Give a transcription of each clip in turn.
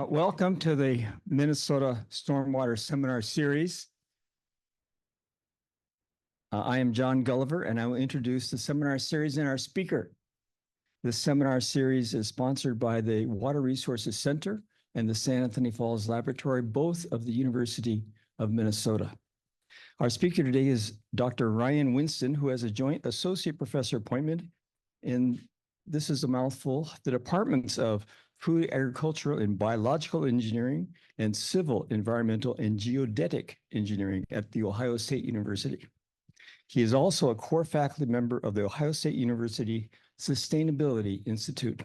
Welcome to the Minnesota Stormwater Seminar Series. I am John Gulliver, and I will introduce the seminar series and our speaker. This seminar series is sponsored by the Water Resources Center and the San Anthony Falls Laboratory, both of the University of Minnesota. Our speaker today is Dr. Ryan Winston, who has a joint associate professor appointment in, this is a mouthful, the departments of Food, Agricultural, and Biological Engineering, and Civil, Environmental, and Geodetic Engineering at The Ohio State University. He is also a core faculty member of the Ohio State University Sustainability Institute.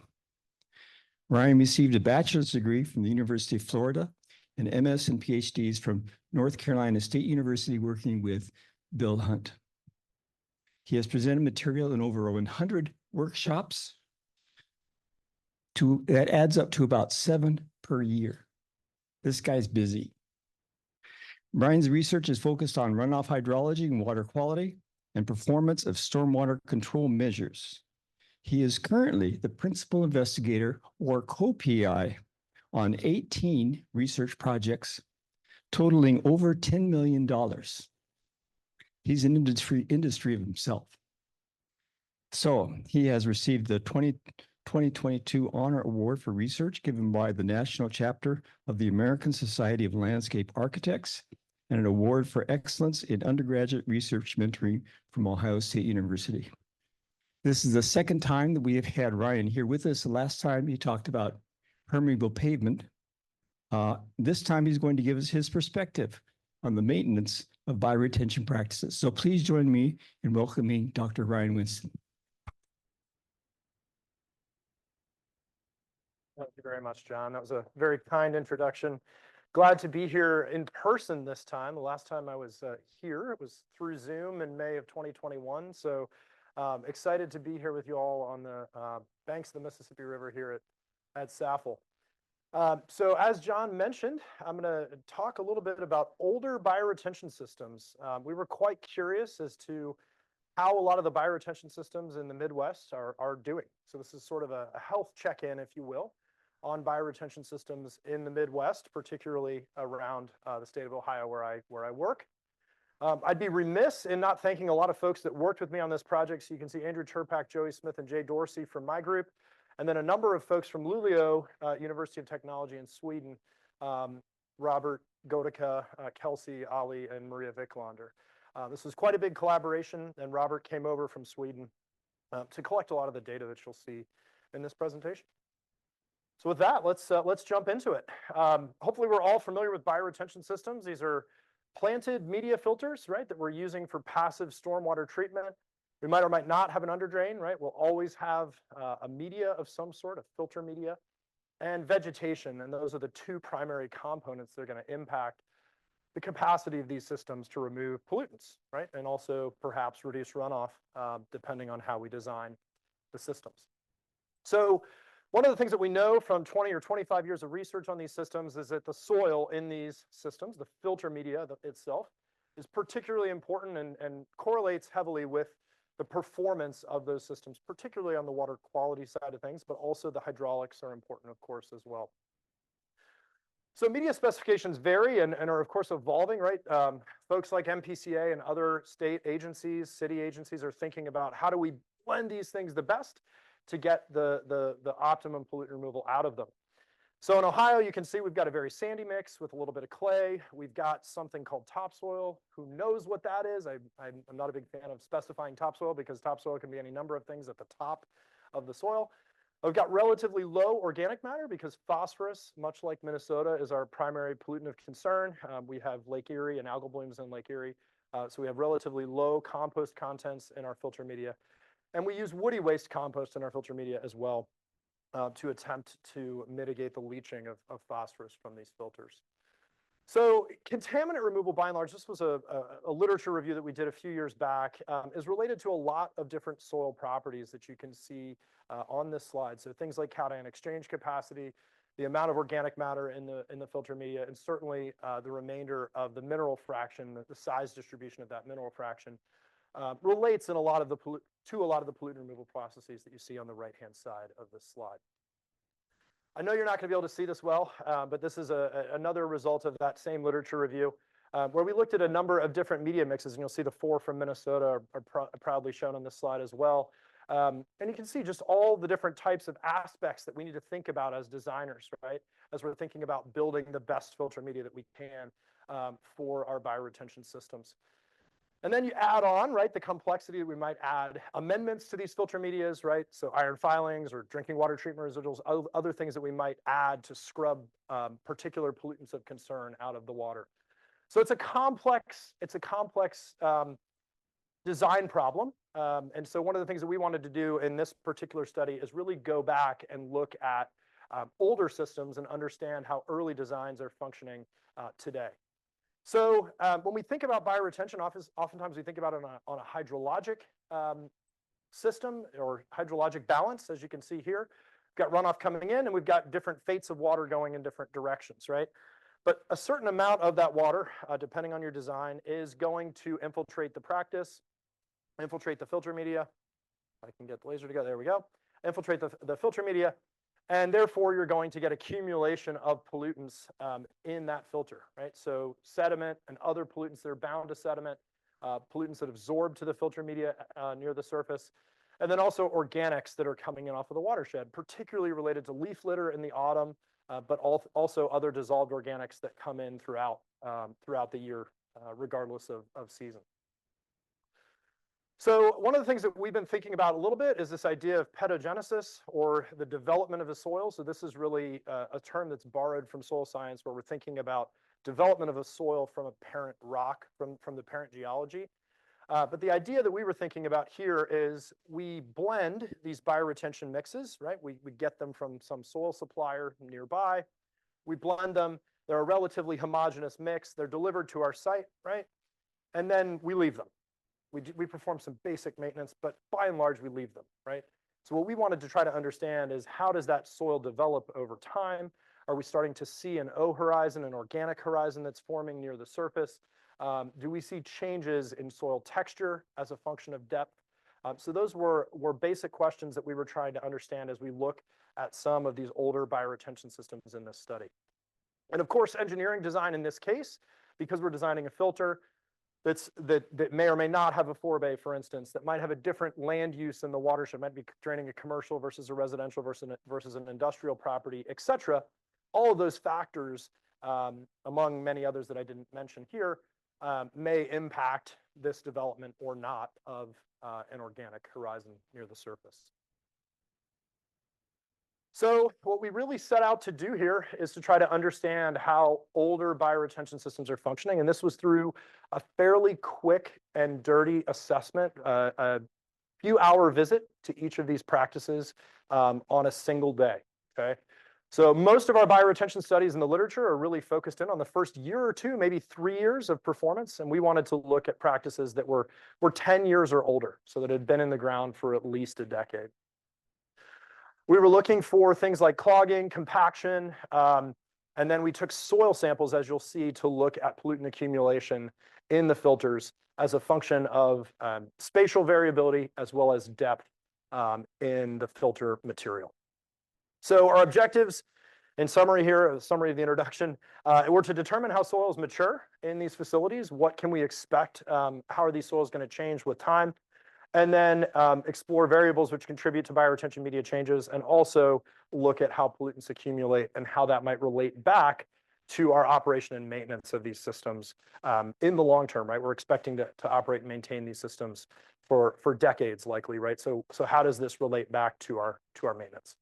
Ryan received a bachelor's degree from the University of Florida and MS and PhDs from North Carolina State University, working with Bill Hunt. He has presented material in over 100 workshops. That adds up to about 7 per year. This guy's busy. Brian's research is focused on runoff hydrology and water quality and performance of stormwater control measures. He is currently the principal investigator or co-PI on 18 research projects totaling over $10 million. He's an industry of himself. So he has received the 2022 Honor Award for Research given by the National Chapter of the American Society of Landscape Architects and an award for excellence in undergraduate research mentoring from Ohio State University. This is the second time that we have had Ryan here with us. The last time he talked about permeable pavement. This time he's going to give us his perspective on the maintenance of bioretention practices. So please join me in welcoming Dr. Ryan Winston. Thank you very much, John. That was a very kind introduction. Glad to be here in person this time. The last time I was here, it was through Zoom in May of 2021. So excited to be here with you all on the banks of the Mississippi River here at SAFL. So as John mentioned, I'm going to talk a little bit about older bioretention systems. We were quite curious as to how a lot of the bioretention systems in the Midwest are doing. So this is sort of a health check-in, if you will, on bioretention systems in the Midwest, particularly around the state of Ohio where I work. I'd be remiss in not thanking a lot of folks that worked with me on this project. So you can see Andrew Turpak, Joey Smith, and Jay Dorsey from my group, and then a number of folks from Luleå University of Technology in Sweden, Robert Godeka, Kelsey, Ali, and Maria Wicklander. This was quite a big collaboration, and Robert came over from Sweden to collect a lot of the data that you'll see in this presentation. So with that, let's jump into it. Hopefully we're all familiar with bioretention systems. These are planted media filters, right, that we're using for passive stormwater treatment. We might or might not have an underdrain, right? We'll always have a media of some sort, a filter media, and vegetation. And those are the two primary components that are going to impact the capacity of these systems to remove pollutants, right? And also perhaps reduce runoff depending on how we design the systems. So one of the things that we know from 20 or 25 years of research on these systems is that the soil in these systems, the filter media itself, is particularly important and correlates heavily with the performance of those systems, particularly on the water quality side of things, but also the hydraulics are important, of course, as well. So media specifications vary and are, of course, evolving, right? Folks like MPCA and other state agencies, city agencies are thinking about how do we blend these things the best to get the optimum pollutant removal out of them. So in Ohio, you can see we've got a very sandy mix with a little bit of clay. We've got something called topsoil. Who knows what that is? I'm not a big fan of specifying topsoil because topsoil can be any number of things at the top of the soil. We've got relatively low organic matter because phosphorus, much like Minnesota, is our primary pollutant of concern. We have Lake Erie and algal blooms in Lake Erie. So we have relatively low compost contents in our filter media. And we use woody waste compost in our filter media as well to attempt to mitigate the leaching of phosphorus from these filters. So contaminant removal, by and large, this was a literature review that we did a few years back, is related to a lot of different soil properties that you can see on this slide. So things like cation exchange capacity, the amount of organic matter in the filter media, and certainly the remainder of the mineral fraction, the size distribution of that mineral fraction, relates in a lot of the pollutant removal processes that you see on the right-hand side of this slide. I know you're not going to be able to see this well, but this is another result of that same literature review where we looked at a number of different media mixes, and you'll see the 4 from Minnesota are proudly shown on this slide as well. And you can see just all the different types of aspects that we need to think about as designers, right? As we're thinking about building the best filter media that we can for our bioretention systems. And then you add on, right, the complexity that we might add amendments to these filter medias, right? So iron filings or drinking water treatment residuals, other things that we might add to scrub particular pollutants of concern out of the water. So it's a complex design problem. And so one of the things that we wanted to do in this particular study is really go back and look at older systems and understand how early designs are functioning today. So when we think about bioretention, oftentimes we think about it on a hydrologic system or hydrologic balance, as you can see here. We've got runoff coming in, and we've got different fates of water going in different directions, right? But a certain amount of that water, depending on your design, is going to infiltrate the practice, infiltrate the filter media. If I can get the laser to go, there we go. Infiltrate the filter media. And therefore, you're going to get accumulation of pollutants in that filter, right? So sediment and other pollutants that are bound to sediment, pollutants that absorb to the filter media near the surface, and then also organics that are coming in off of the watershed, particularly related to leaf litter in the autumn, but also other dissolved organics that come in throughout the year, regardless of season. So one of the things that we've been thinking about a little bit is this idea of pedogenesis, or the development of a soil. So this is really a term that's borrowed from soil science, where we're thinking about development of a soil from a parent rock, from the parent geology. But the idea that we were thinking about here is we blend these bioretention mixes, right? We get them from some soil supplier nearby. We blend them. They're a relatively homogeneous mix. They're delivered to our site, right? And then we leave them. We perform some basic maintenance, but by and large, we leave them, right? So what we wanted to try to understand is, how does that soil develop over time? Are we starting to see an O horizon, an organic horizon that's forming near the surface? Do we see changes in soil texture as a function of depth? So those were basic questions that we were trying to understand as we look at some of these older bioretention systems in this study. And of course, engineering design in this case, because we're designing a filter that may or may not have a forebay, for instance, that might have a different land use in the watershed, might be draining a commercial versus a residential versus an industrial property, et cetera. All of those factors, among many others that I didn't mention here, may impact this development or not of an organic horizon near the surface. So what we really set out to do here is to try to understand how older bioretention systems are functioning. And this was through a fairly quick and dirty assessment, a few-hour visit to each of these practices on a single day, okay? So most of our bioretention studies in the literature are really focused in on the first year or two, maybe 3 years of performance. And we wanted to look at practices that were 10 years or older, so that had been in the ground for at least a decade. We were looking for things like clogging, compaction, and then we took soil samples, as you'll see, to look at pollutant accumulation in the filters as a function of spatial variability as well as depth in the filter material. So our objectives, in summary here, a summary of the introduction, were to determine how soils mature in these facilities. What can we expect? How are these soils going to change with time? And then explore variables which contribute to bioretention media changes, and also look at how pollutants accumulate and how that might relate back to our operation and maintenance of these systems in the long term, right? We're expecting to operate and maintain these systems for decades likely, right? So how does this relate back to our maintenance?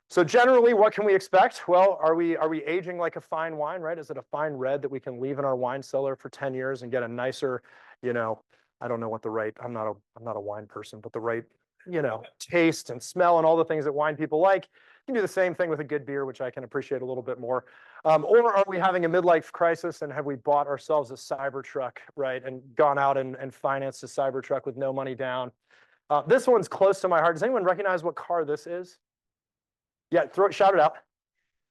So generally, what can we expect? Well, are we aging like a fine wine, right? Is it a fine red that we can leave in our wine cellar for 10 years and get a nicer, I don't know what the right, I'm not a wine person, but the right, taste and smell and all the things that wine people like. You can do the same thing with a good beer, which I can appreciate a little bit more. Or are we having a midlife crisis, and have we bought ourselves a Cybertruck, right? And gone out and financed a Cybertruck with no money down? This one's close to my heart. Does anyone recognize what car this is? Yeah, shout it out.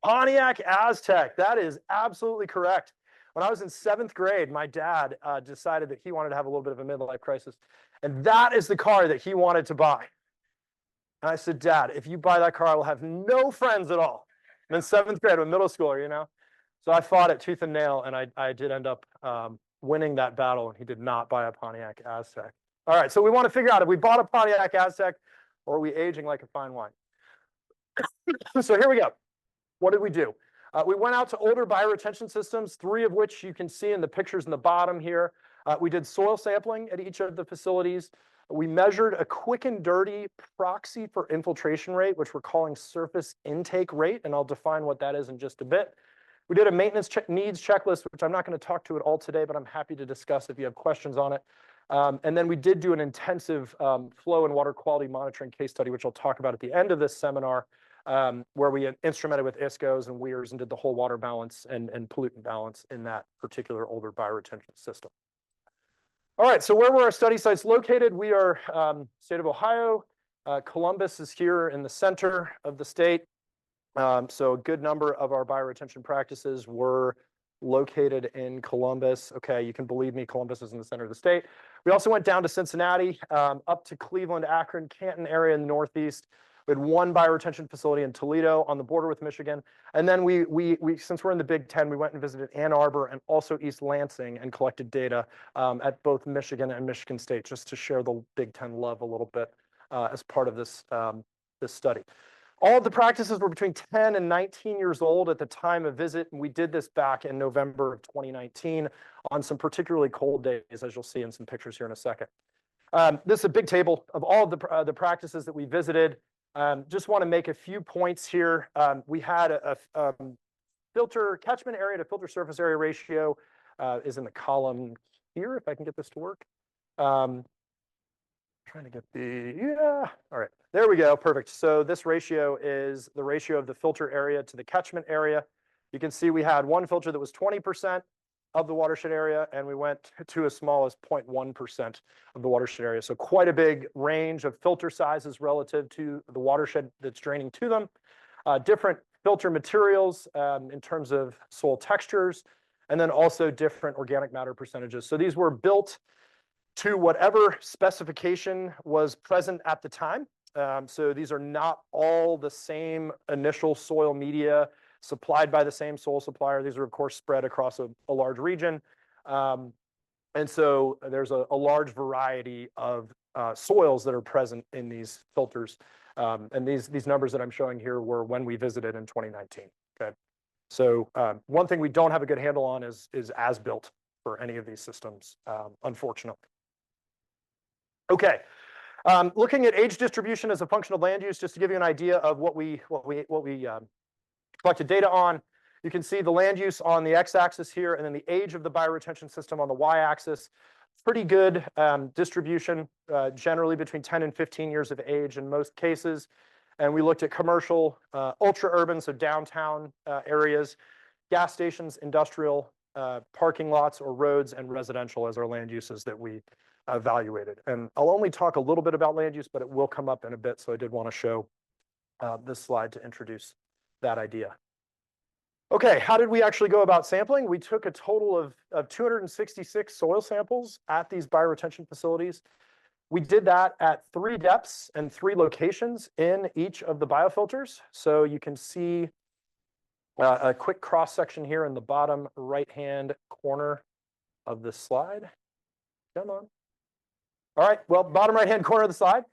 Pontiac Aztek. That is absolutely correct. When I was in 7th grade, my dad decided that he wanted to have a little bit of a midlife crisis. And that is the car that he wanted to buy. And I said, Dad, if you buy that car, I will have no friends at all. I'm in 7th grade, I'm a middle schooler, you know? So I fought it tooth and nail, and I did end up winning that battle, and he did not buy a Pontiac Aztec. All right, so we want to figure out if we bought a Pontiac Aztec, or are we aging like a fine wine? So here we go. What did we do? We went out to older bioretention systems, 3 of which you can see in the pictures in the bottom here. We did soil sampling at each of the facilities. We measured a quick and dirty proxy for infiltration rate, which we're calling surface intake rate, and I'll define what that is in just a bit. We did a maintenance needs checklist, which I'm not going to talk to at all today, but I'm happy to discuss if you have questions on it. And then we did do an intensive flow and water quality monitoring case study, which I'll talk about at the end of this seminar, where we instrumented with ISCOs and weirs and did the whole water balance and pollutant balance in that particular older bioretention system. All right, so where were our study sites located? We are state of Ohio. Columbus is here in the center of the state. So a good number of our bioretention practices were located in Columbus. Okay, you can believe me, Columbus is in the center of the state. We also went down to Cincinnati, up to Cleveland, Akron, Canton area in the Northeast. We had 1 bioretention facility in Toledo on the border with Michigan. And then we since we're in the Big Ten, we went and visited Ann Arbor and also East Lansing and collected data at both Michigan and Michigan State, just to share the Big Ten love a little bit as part of this, this study. All of the practices were between 10 and 19 years old at the time of visit, and we did this back in November of 2019 on some particularly cold days, as you'll see in some pictures here in a second. This is a big table of all of the practices that we visited. Just want to make a few points here. We had a filter catchment area to filter surface area ratio is in the column here, if I can get this to work. Trying to get all right, there we go, perfect. So this ratio is the ratio of the filter area to the catchment area. You can see we had 1 filter that was 20% of the watershed area, and we went to as small as 0.1% of the watershed area. So quite a big range of filter sizes relative to the watershed that's draining to them. Different filter materials in terms of soil textures, and then also different organic matter percentages. So these were built to whatever specification was present at the time. So these are not all the same initial soil media supplied by the same soil supplier. These are, of course, spread across a large region. And so there's a large variety of soils that are present in these filters. And these numbers that I'm showing here were when we visited in 2019. Okay. So one thing we don't have a good handle on is as-built for any of these systems, unfortunately. Okay. Looking at age distribution as a function of land use, just to give you an idea of what we collected data on. You can see the land use on the x-axis here, and then the age of the bioretention system on the y-axis. Pretty good distribution, generally between 10 and 15 years of age in most cases. And we looked at commercial, ultra-urban, so downtown areas, gas stations, industrial, parking lots or roads, and residential as our land uses that we evaluated. And I'll only talk a little bit about land use, but it will come up in a bit, so I did want to show this slide to introduce that idea. Okay, how did we actually go about sampling? We took a total of 266 soil samples at these bioretention facilities. We did that at 3 depths and 3 locations in each of the biofilters. So you can see a quick cross section here in the bottom right-hand corner of this slide. Come on. All right, well, bottom right-hand corner of the slide.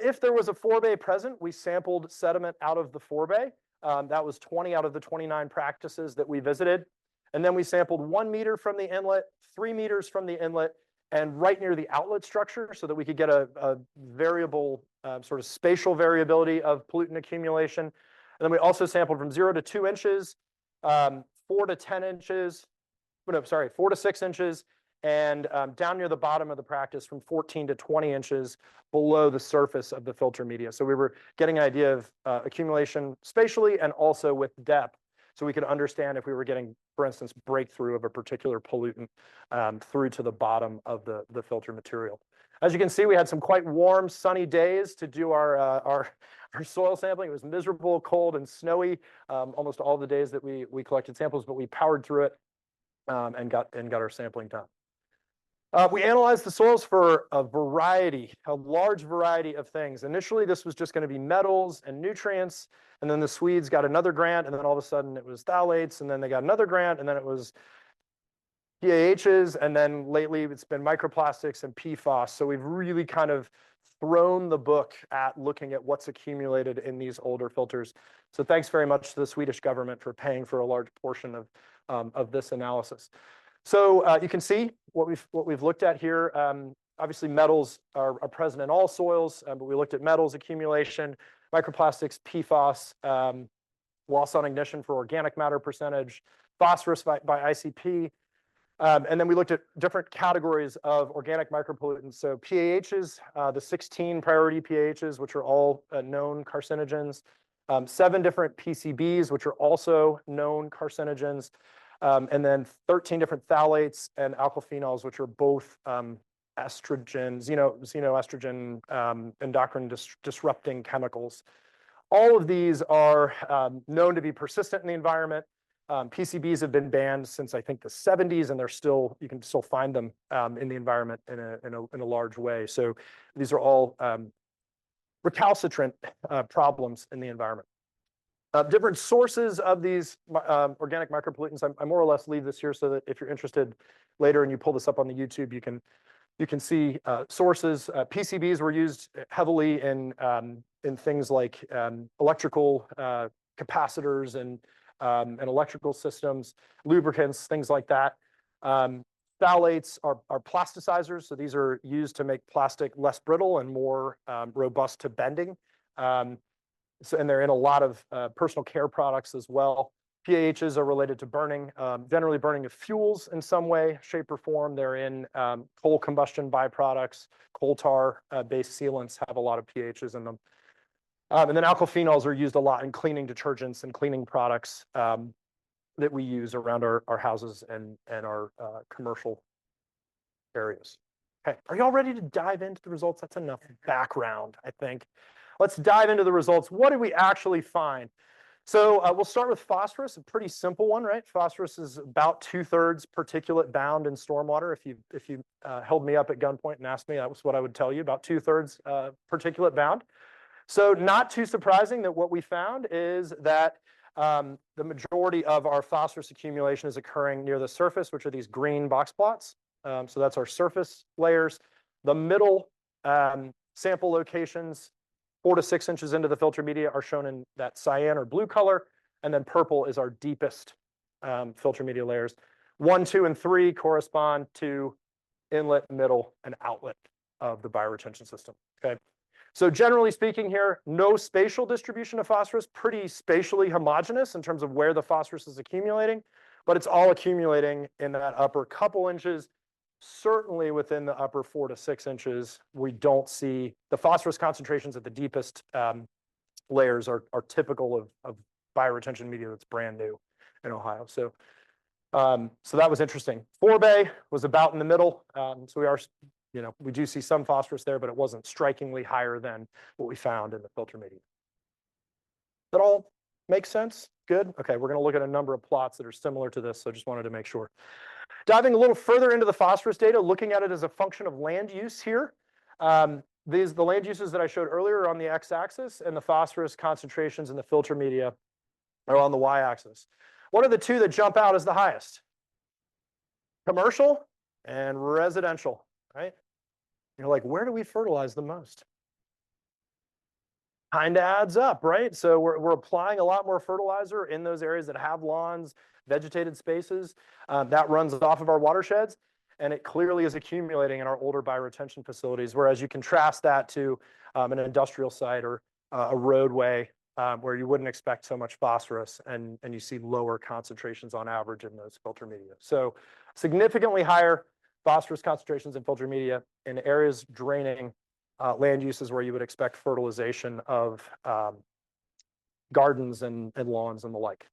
If there was a forebay present, we sampled sediment out of the forebay. That was 20 out of the 29 practices that we visited. And then we sampled 1 meter from the inlet, 3 meters from the inlet, and right near the outlet structure so that we could get a variable sort of spatial variability of pollutant accumulation. And then we also sampled from 0 to 2 inches, 4 to 10 inches, no, sorry, 4 to 6 inches, and down near the bottom of the practice from 14 to 20 inches below the surface of the filter media. So we were getting an idea of accumulation spatially and also with depth, so we could understand if we were getting, for instance, breakthrough of a particular pollutant through to the bottom of the filter material. As you can see, we had some quite warm, sunny days to do our soil sampling. It was miserable, cold, and snowy almost all the days that we collected samples, but we powered through it and got our sampling done. We analyzed the soils for a large variety of things. Initially, this was just going to be metals and nutrients. And then the Swedes got another grant, and then all of a sudden it was phthalates, and then they got another grant, and then it was PAHs, and then lately it's been microplastics and PFAS. So we've really kind of thrown the book at looking at what's accumulated in these older filters. So thanks very much to the Swedish government for paying for a large portion of this analysis. So you can see what we've looked at here. Obviously, metals are present in all soils, but we looked at metals accumulation, microplastics, PFAS, loss on ignition for organic matter percentage, phosphorus by ICP. And then we looked at different categories of organic micropollutants. So PAHs, the 16 priority PAHs, which are all known carcinogens, 7 different PCBs, which are also known carcinogens, and then 13 different phthalates and alkylphenols, which are both estrogens, xenoestrogen, endocrine disrupting chemicals. All of these are known to be persistent in the environment. PCBs have been banned since I think the 70s, and you can still find them in the environment in a large way. So these are all recalcitrant problems in the environment. Different sources of these organic micropollutants. I more or less leave this here so that if you're interested later and you pull this up on the YouTube, you can see sources. PCBs were used heavily in things like electrical capacitors and electrical systems, lubricants, things like that. Phthalates are plasticizers, so these are used to make plastic less brittle and more robust to bending. And they're in a lot of personal care products as well. PAHs are related to burning, generally burning of fuels in some way, shape, or form. They're in coal combustion byproducts. Coal tar based sealants have a lot of PAHs in them. And then alkylphenols are used a lot in cleaning detergents and cleaning products that we use around our houses and our commercial areas. Okay, are y'all ready to dive into the results? That's enough background, I think. Let's dive into the results. What did we actually find? So we'll start with phosphorus, a pretty simple one, right? Phosphorus is about 2/3 particulate bound in stormwater. If you held me up at gunpoint and asked me, that was what I would tell you, about 2/3 particulate bound. So not too surprising that what we found is that the majority of our phosphorus accumulation is occurring near the surface, which are these green box plots. So that's our surface layers. The middle sample locations, 4 to 6 inches into the filter media, are shown in that cyan or blue color. And then purple is our deepest filter media layers. 1, 2, and 3 correspond to inlet, middle, and outlet of the bioretention system. Okay. So generally speaking here, no spatial distribution of phosphorus, pretty spatially homogeneous in terms of where the phosphorus is accumulating, but it's all accumulating in that upper couple inches. Certainly within the upper 4 to 6 inches, we don't see the phosphorus concentrations at the deepest layers are typical of bioretention media that's brand new in Ohio. So that was interesting. Forebay was about in the middle. So we do see some phosphorus there, but it wasn't strikingly higher than what we found in the filter media. That all makes sense? Good? Okay, we're going to look at a number of plots that are similar to this, so just wanted to make sure. Diving a little further into the phosphorus data, looking at it as a function of land use here. The land uses that I showed earlier are on the x-axis, and the phosphorus concentrations in the filter media are on the y-axis. What are the two that jump out as the highest? Commercial and residential, right? You're like, where do we fertilize the most? Kind of adds up, right? So we're applying a lot more fertilizer in those areas that have lawns, vegetated spaces. That runs off of our watersheds, and it clearly is accumulating in our older bioretention facilities. Whereas you contrast that to an industrial site or a roadway where you wouldn't expect so much phosphorus, and you see lower concentrations on average in those filter media. So significantly higher phosphorus concentrations in filter media in areas draining land uses where you would expect fertilization of gardens and lawns and the like.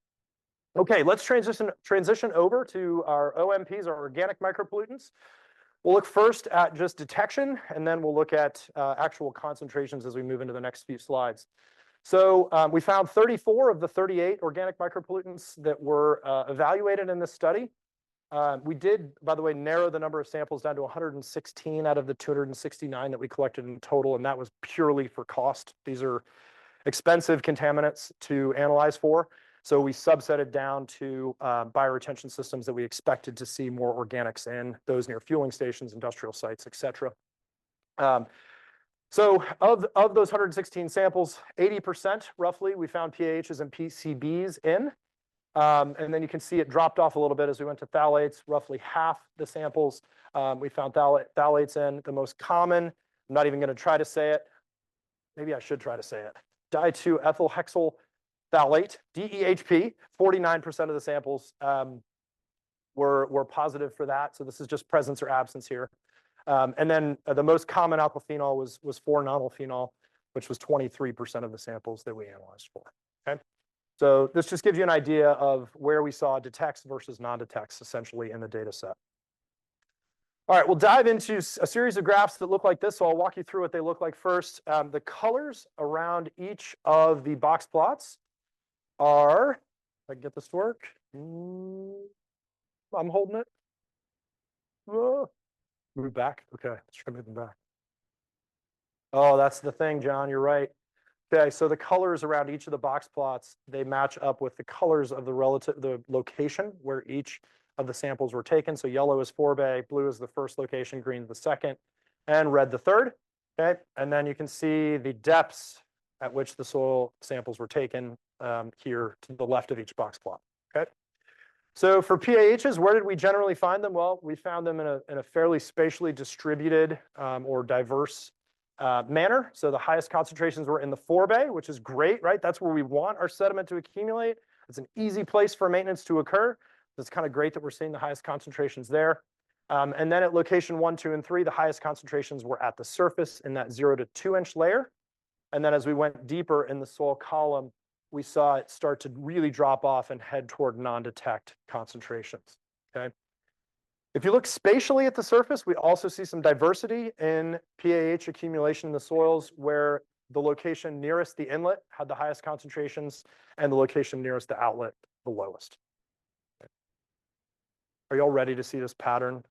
Okay, let's transition over to our OMPs, our organic micropollutants. We'll look first at just detection, and then we'll look at actual concentrations as we move into the next few slides. So we found 34 of the 38 organic micropollutants that were evaluated in this study. We did, by the way, narrow the number of samples down to 116 out of the 269 that we collected in total, and that was purely for cost. These are expensive contaminants to analyze for. So we subsetted down to bioretention systems that we expected to see more organics in, those near fueling stations, industrial sites, et cetera. So of those 116 samples, 80% roughly, we found PAHs and PCBs in. And then you can see it dropped off a little bit as we went to phthalates. Roughly half the samples we found phthalates in. The most common, I'm not even going to try to say it. Maybe I should try to say it. Di2-ethylhexyl phthalate, DEHP. 49% of the samples were positive for that. So this is just presence or absence here. And then the most common alkyl-phenol was 4-nonylphenol, which was 23% of the samples that we analyzed for. Okay. So this just gives you an idea of where we saw detects versus non-detects essentially in the data set. All right, we'll dive into a series of graphs that look like this. So I'll walk you through what they look like first. The colors around each of the box plots are, if I can get this to work. I'm holding it. Move back. Okay, let's try moving back. Oh, that's the thing, John. You're right. Okay, so the colors around each of the box plots, they match up with the colors of the location where each of the samples were taken. So yellow is forebay, blue is the first location, green is the second, and red the third. Okay, and then you can see the depths at which the soil samples were taken here to the left of each box plot. Okay. So for PAHs, where did we generally find them? Well, we found them in a fairly spatially distributed or diverse manner. So the highest concentrations were in the forebay, which is great, right? That's where we want our sediment to accumulate. It's an easy place for maintenance to occur. It's kind of great that we're seeing the highest concentrations there. And then at location 1, 2, and 3, the highest concentrations were at the surface in that 0 to 2-inch layer. And then as we went deeper in the soil column, we saw it start to really drop off and head toward non-detect concentrations. Okay. If you look spatially at the surface, we also see some diversity in PAH accumulation in the soils where the location nearest the inlet had the highest concentrations and the location nearest the outlet the lowest. Okay. Are y'all ready to see this pattern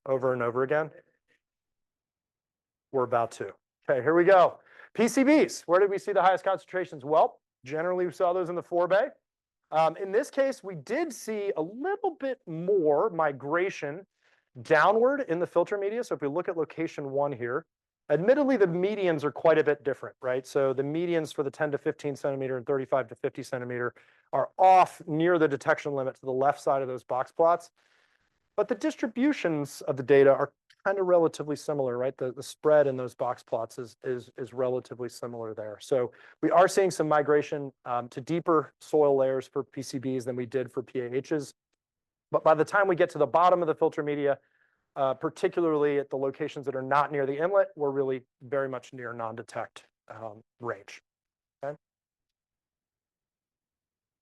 over and over again? We're about to. Okay, here we go. PCBs, where did we see the highest concentrations? Well, generally we saw those in the forebay. In this case, we did see a little bit more migration downward in the filter media. So if we look at location 1 here, admittedly, the medians are quite a bit different, right? So the medians for the 10 to 15 centimeter and 35 to 50 centimeter are off near the detection limit to the left side of those box plots. But the distributions of the data are kind of relatively similar, right? The spread in those box plots is relatively similar there. So we are seeing some migration to deeper soil layers for PCBs than we did for PAHs. But by the time we get to the bottom of the filter media, particularly at the locations that are not near the inlet, we're really very much near non-detect range. Okay.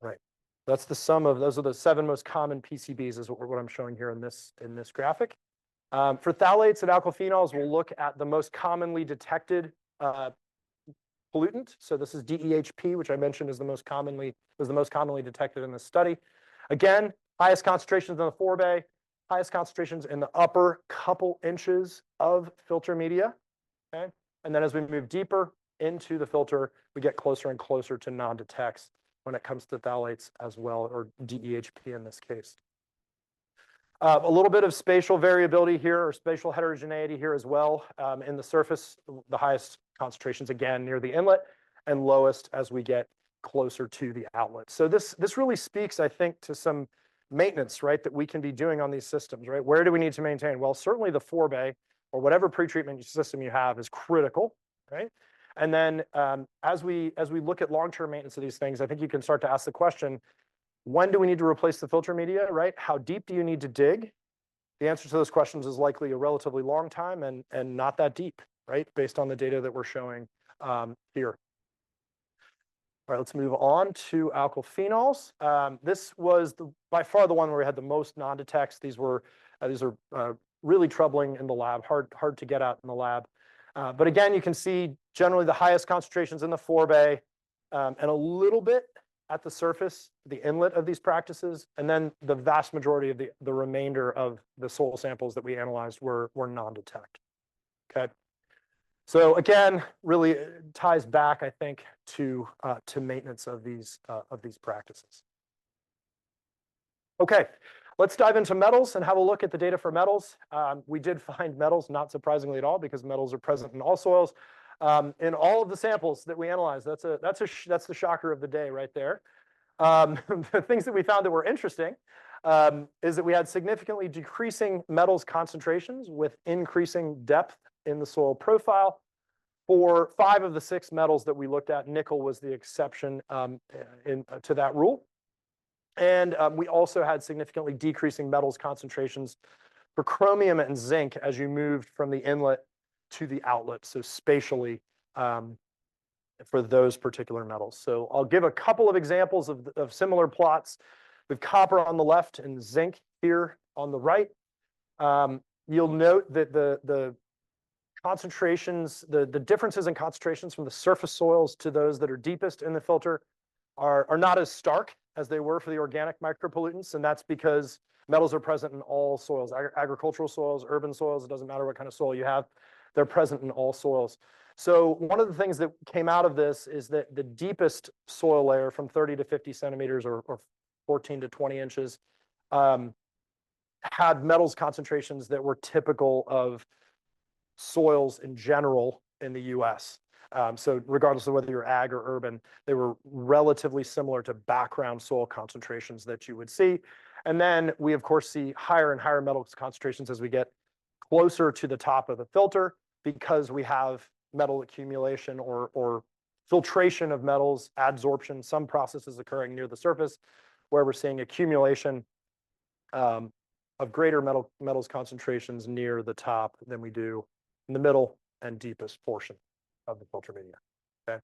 Right. That's the sum of those are the 7 most common PCBs is what I'm showing here in this graphic. For phthalates and alkyl-phenols, we'll look at the most commonly detected pollutant. So this is DEHP, which I mentioned was the most commonly detected in this study. Again, highest concentrations in the forebay, highest concentrations in the upper couple inches of filter media. Okay, and then as we move deeper into the filter, we get closer and closer to non-detects when it comes to phthalates as well, or DEHP in this case. A little bit of spatial variability here, or spatial heterogeneity here as well. In the surface, the highest concentrations again near the inlet, and lowest as we get closer to the outlet. So this really speaks, I think, to some maintenance, right, that we can be doing on these systems, right? Where do we need to maintain? Well, certainly the forebay or whatever pretreatment system you have is critical, right? And then as we look at long-term maintenance of these things, I think you can start to ask the question, when do we need to replace the filter media, right? How deep do you need to dig? The answer to those questions is likely a relatively long time and not that deep, right? Based on the data that we're showing here. All right, let's move on to alkyl phenols. This was by far the one where we had the most non-detects. These are really troubling in the lab, hard to get out in the lab. But again, you can see generally the highest concentrations in the forebay and a little bit at the surface, the inlet of these practices, and then the vast majority of the remainder of the soil samples that we analyzed were non-detect. Okay. So again, really ties back, I think, to maintenance of these practices. Okay, let's dive into metals and have a look at the data for metals. We did find metals, not surprisingly at all, because metals are present in all soils. In all of the samples that we analyzed, that's the shocker of the day right there. The things that we found that were interesting is that we had significantly decreasing metals concentrations with increasing depth in the soil profile. For 5 of the 6 metals that we looked at, nickel was the exception to that rule. And we also had significantly decreasing metals concentrations for chromium and zinc as you moved from the inlet to the outlet, so spatially for those particular metals. So I'll give a couple of examples of similar plots with copper on the left and zinc here on the right. You'll note that the concentrations, the differences in concentrations from the surface soils to those that are deepest in the filter are not as stark as they were for the organic micropollutants, and that's because metals are present in all soils, agricultural soils, urban soils, it doesn't matter what kind of soil you have, they're present in all soils. So one of the things that came out of this is that the deepest soil layer from 30 to 50 centimeters or 14 to 20 inches had metals concentrations that were typical of soils in general in the US. So regardless of whether you're ag or urban, they were relatively similar to background soil concentrations that you would see. And then we, of course, see higher and higher metals concentrations as we get closer to the top of the filter because we have metal accumulation or filtration of metals, adsorption, some processes occurring near the surface where we're seeing accumulation of greater metals concentrations near the top than we do in the middle and deepest portion of the filter media. Okay.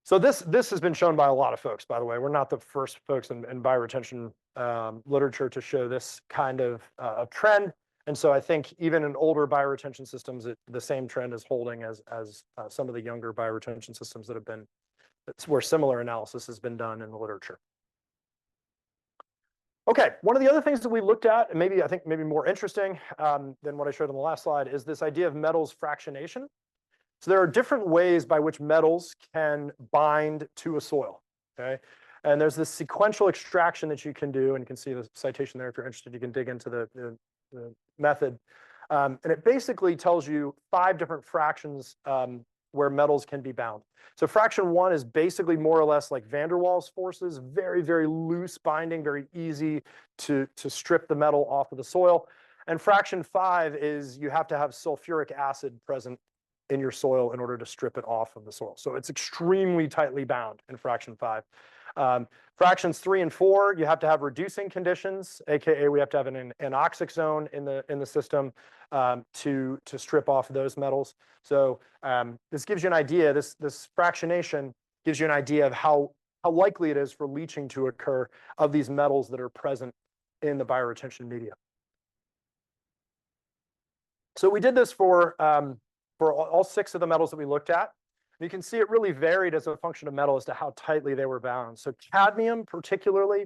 So this has been shown by a lot of folks, by the way. We're not the first folks in bioretention literature to show this kind of trend. And so I think even in older bioretention systems, the same trend is holding as some of the younger bioretention systems that have been, where similar analysis has been done in the literature. Okay, one of the other things that we looked at, and maybe more interesting than what I showed on the last slide, is this idea of metals fractionation. So there are different ways by which metals can bind to a soil, okay? And there's this sequential extraction that you can do, and you can see the citation there if you're interested. You can dig into the method. And it basically tells you 5 different fractions where metals can be bound. So fraction 1 is basically more or less like van der Waals forces, very, very loose binding, very easy to strip the metal off of the soil. And fraction 5 is you have to have sulfuric acid present in your soil in order to strip it off of the soil. So it's extremely tightly bound in fraction 5. Fractions 3 and 4, you have to have reducing conditions, aka we have to have an anoxic zone in the system to strip off those metals. So this gives you an idea. This fractionation gives you an idea of how likely it is for leaching to occur of these metals that are present in the bioretention media. So we did this for all 6 of the metals that we looked at. You can see it really varied as a function of metal as to how tightly they were bound. So cadmium particularly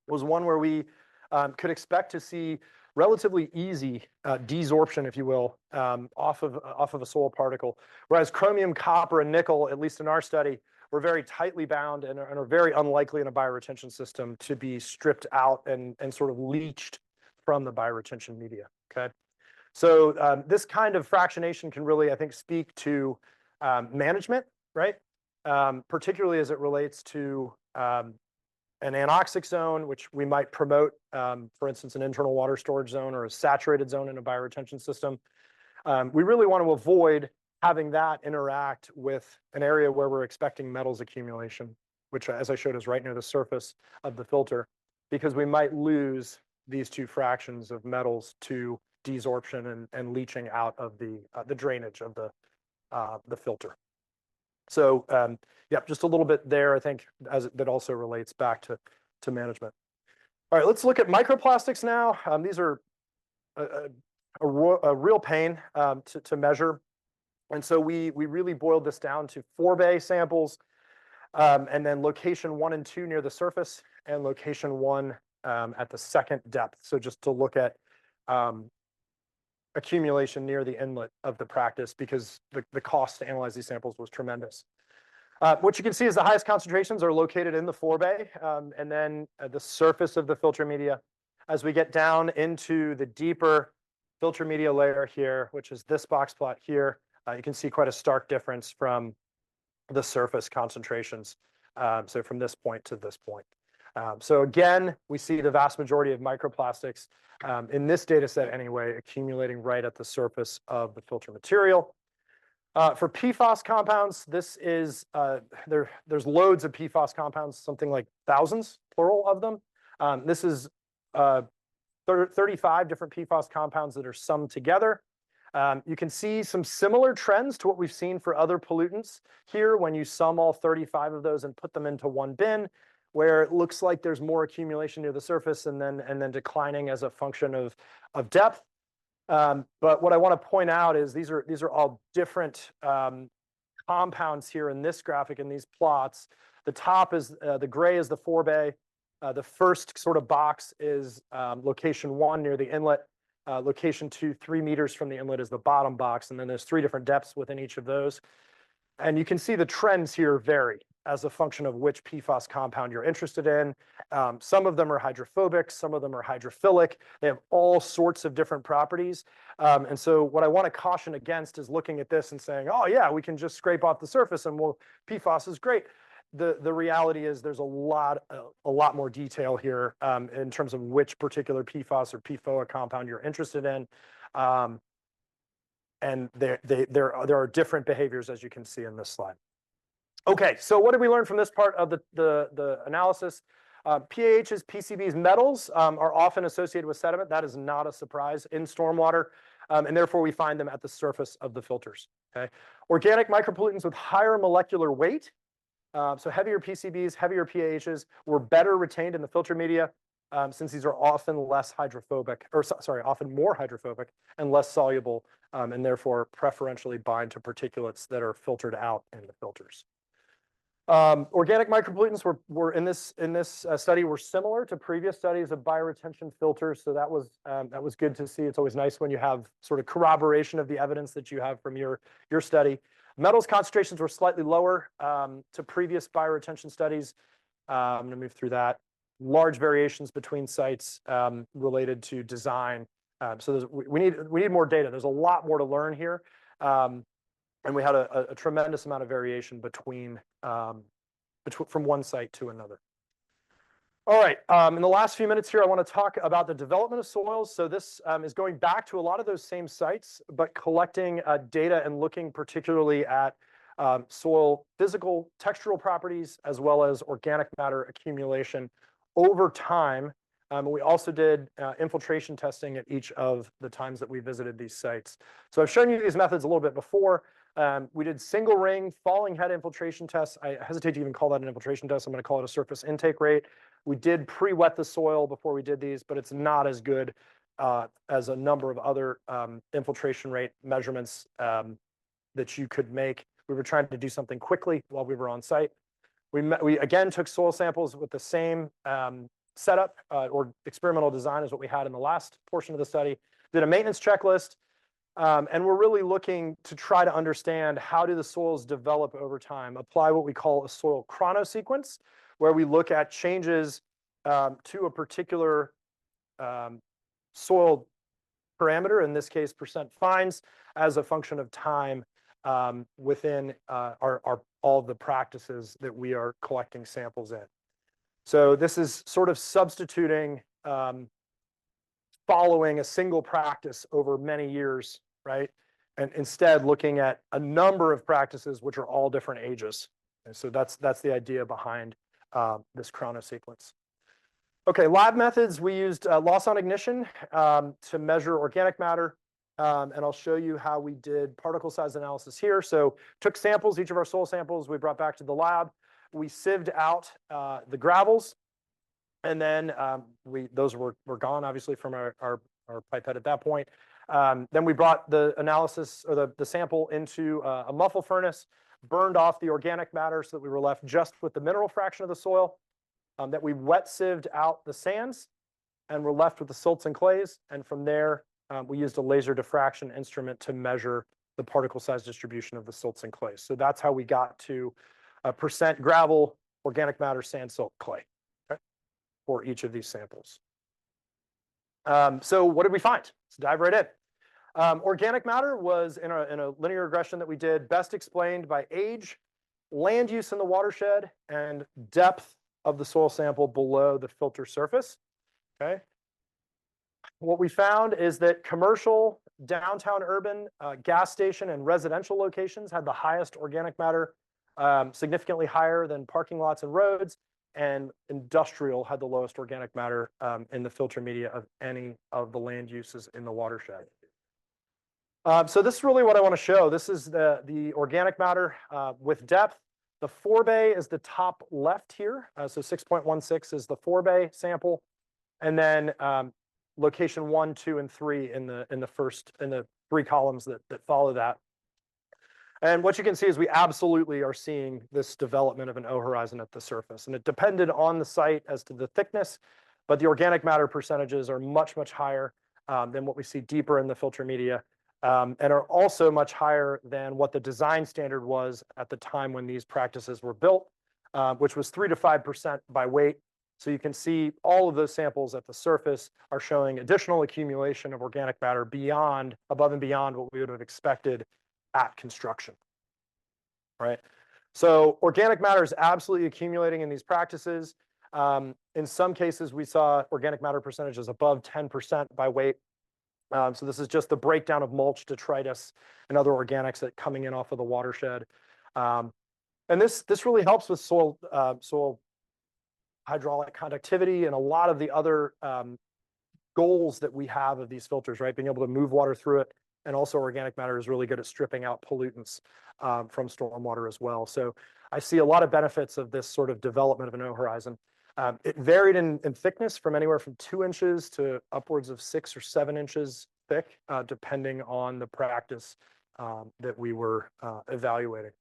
was one where we could expect to see relatively easy desorption, if you will, off of a soil particle. Whereas chromium, copper, and nickel, at least in our study, were very tightly bound and are very unlikely in a bioretention system to be stripped out and sort of leached from the bioretention media, okay? So this kind of fractionation can really, I think, speak to management, right? Particularly as it relates to an anoxic zone, which we might promote, for instance, an internal water storage zone or a saturated zone in a bioretention system. We really want to avoid having that interact with an area where we're expecting metals accumulation, which, as I showed, is right near the surface of the filter, because we might lose these 2 fractions of metals to desorption and leaching out of the drainage of the filter. So yeah, just a little bit there, I think, that also relates back to management. All right, let's look at microplastics now. These are a real pain to measure. And so we really boiled this down to 4 bay samples, and then location 1 and 2 near the surface, and location 1 at the second depth. So just to look at accumulation near the inlet of the practice because the cost to analyze these samples was tremendous. What you can see is the highest concentrations are located in the forebay, and then the surface of the filter media. As we get down into the deeper filter media layer here, which is this box plot here, you can see quite a stark difference from the surface concentrations. So from this point to this point. So again, we see the vast majority of microplastics in this data set anyway, accumulating right at the surface of the filter material. For PFAS compounds, this is, there's loads of PFAS compounds, something like thousands, plural of them. This is 35 different PFAS compounds that are summed together. You can see some similar trends to what we've seen for other pollutants here when you sum all 35 of those and put them into one bin, where it looks like there's more accumulation near the surface and then declining as a function of depth. But what I want to point out is these are all different compounds here in this graphic, in these plots. The top is the gray is the forebay. The first sort of box is location 1 near the inlet. Location 2, 3 meters from the inlet is the bottom box, and then there's 3 different depths within each of those. And you can see the trends here vary as a function of which PFAS compound you're interested in. Some of them are hydrophobic, some of them are hydrophilic. They have all sorts of different properties. And so what I want to caution against is looking at this and saying, oh yeah, we can just scrape off the surface and well, PFAS is great. The reality is there's a lot more detail here in terms of which particular PFAS or PFOA compound you're interested in. And there are different behaviors, as you can see in this slide. Okay, so what did we learn from this part of the analysis? PAHs, PCBs, metals are often associated with sediment. That is not a surprise in stormwater, and therefore we find them at the surface of the filters. Okay, organic micropollutants with higher molecular weight, so heavier PCBs, heavier PAHs, were better retained in the filter media since these are often less hydrophobic, or sorry, often more hydrophobic and less soluble, and therefore preferentially bind to particulates that are filtered out in the filters. Organic micropollutants were in this study were similar to previous studies of bioretention filters, so that was good to see. It's always nice when you have sort of corroboration of the evidence that you have from your study. Metals concentrations were slightly lower to previous bioretention studies. I'm going to move through that. Large variations between sites related to design. So we need more data. There's a lot more to learn here. And we had a tremendous amount of variation between from one site to another. All right, in the last few minutes here, I want to talk about the development of soils. So this is going back to a lot of those same sites, but collecting data and looking particularly at soil physical, textural properties, as well as organic matter accumulation over time. We also did infiltration testing at each of the times that we visited these sites. So I've shown you these methods a little bit before. We did single ring falling head infiltration tests. I hesitate to even call that an infiltration test. I'm going to call it a surface intake rate. We did pre-wet the soil before we did these, but it's not as good as a number of other infiltration rate measurements that you could make. We were trying to do something quickly while we were on site. We again took soil samples with the same setup or experimental design as what we had in the last portion of the study. Did a maintenance checklist. And we're really looking to try to understand how do the soils develop over time, apply what we call a soil chronosequence, where we look at changes to a particular soil parameter, in this case, percent fines, as a function of time within all of the practices that we are collecting samples in. So this is sort of substituting following a single practice over many years, right? And instead looking at a number of practices which are all different ages. And so that's the idea behind this chronosequence. Okay, lab methods, we used loss on ignition to measure organic matter. And I'll show you how we did particle size analysis here. So took samples, each of our soil samples we brought back to the lab. We sieved out the gravels. And then those were gone, obviously, from our pipette at that point. Then we brought the analysis or the sample into a muffle furnace, burned off the organic matter so that we were left just with the mineral fraction of the soil. That we wet sieved out the sands, and we're left with the silts and clays. And from there, we used a laser diffraction instrument to measure the particle size distribution of the silts and clays. So that's how we got to percent gravel, organic matter, sand, silt, clay, okay, for each of these samples. So what did we find? Let's dive right in. Organic matter was in a linear regression that we did, best explained by age, land use in the watershed, and depth of the soil sample below the filter surface. Okay. What we found is that commercial, downtown urban, gas station, and residential locations had the highest organic matter, significantly higher than parking lots and roads, and industrial had the lowest organic matter in the filter media of any of the land uses in the watershed. So this is really what I want to show. This is the organic matter with depth. The forebay is the top left here. So 6.16 is the forebay sample. And then location 1, 2, and 3 in the 3 columns that follow that. And what you can see is we absolutely are seeing this development of an O horizon at the surface. And it depended on the site as to the thickness, but the organic matter percentages are much, much higher than what we see deeper in the filter media. And are also much higher than what the design standard was at the time when these practices were built, which was 3 to 5% by weight. So you can see all of those samples at the surface are showing additional accumulation of organic matter above and beyond what we would have expected at construction. All right. So organic matter is absolutely accumulating in these practices. In some cases, we saw organic matter percentages above 10% by weight. So this is just the breakdown of mulch, detritus, and other organics that coming in off of the watershed. And this really helps with soil hydraulic conductivity and a lot of the other goals that we have of these filters, right? Being able to move water through it. And also organic matter is really good at stripping out pollutants from stormwater as well. So I see a lot of benefits of this sort of development of an O horizon. It varied in thickness from anywhere from 2 inches to upwards of 6 or 7 inches thick, depending on the practice that we were evaluating.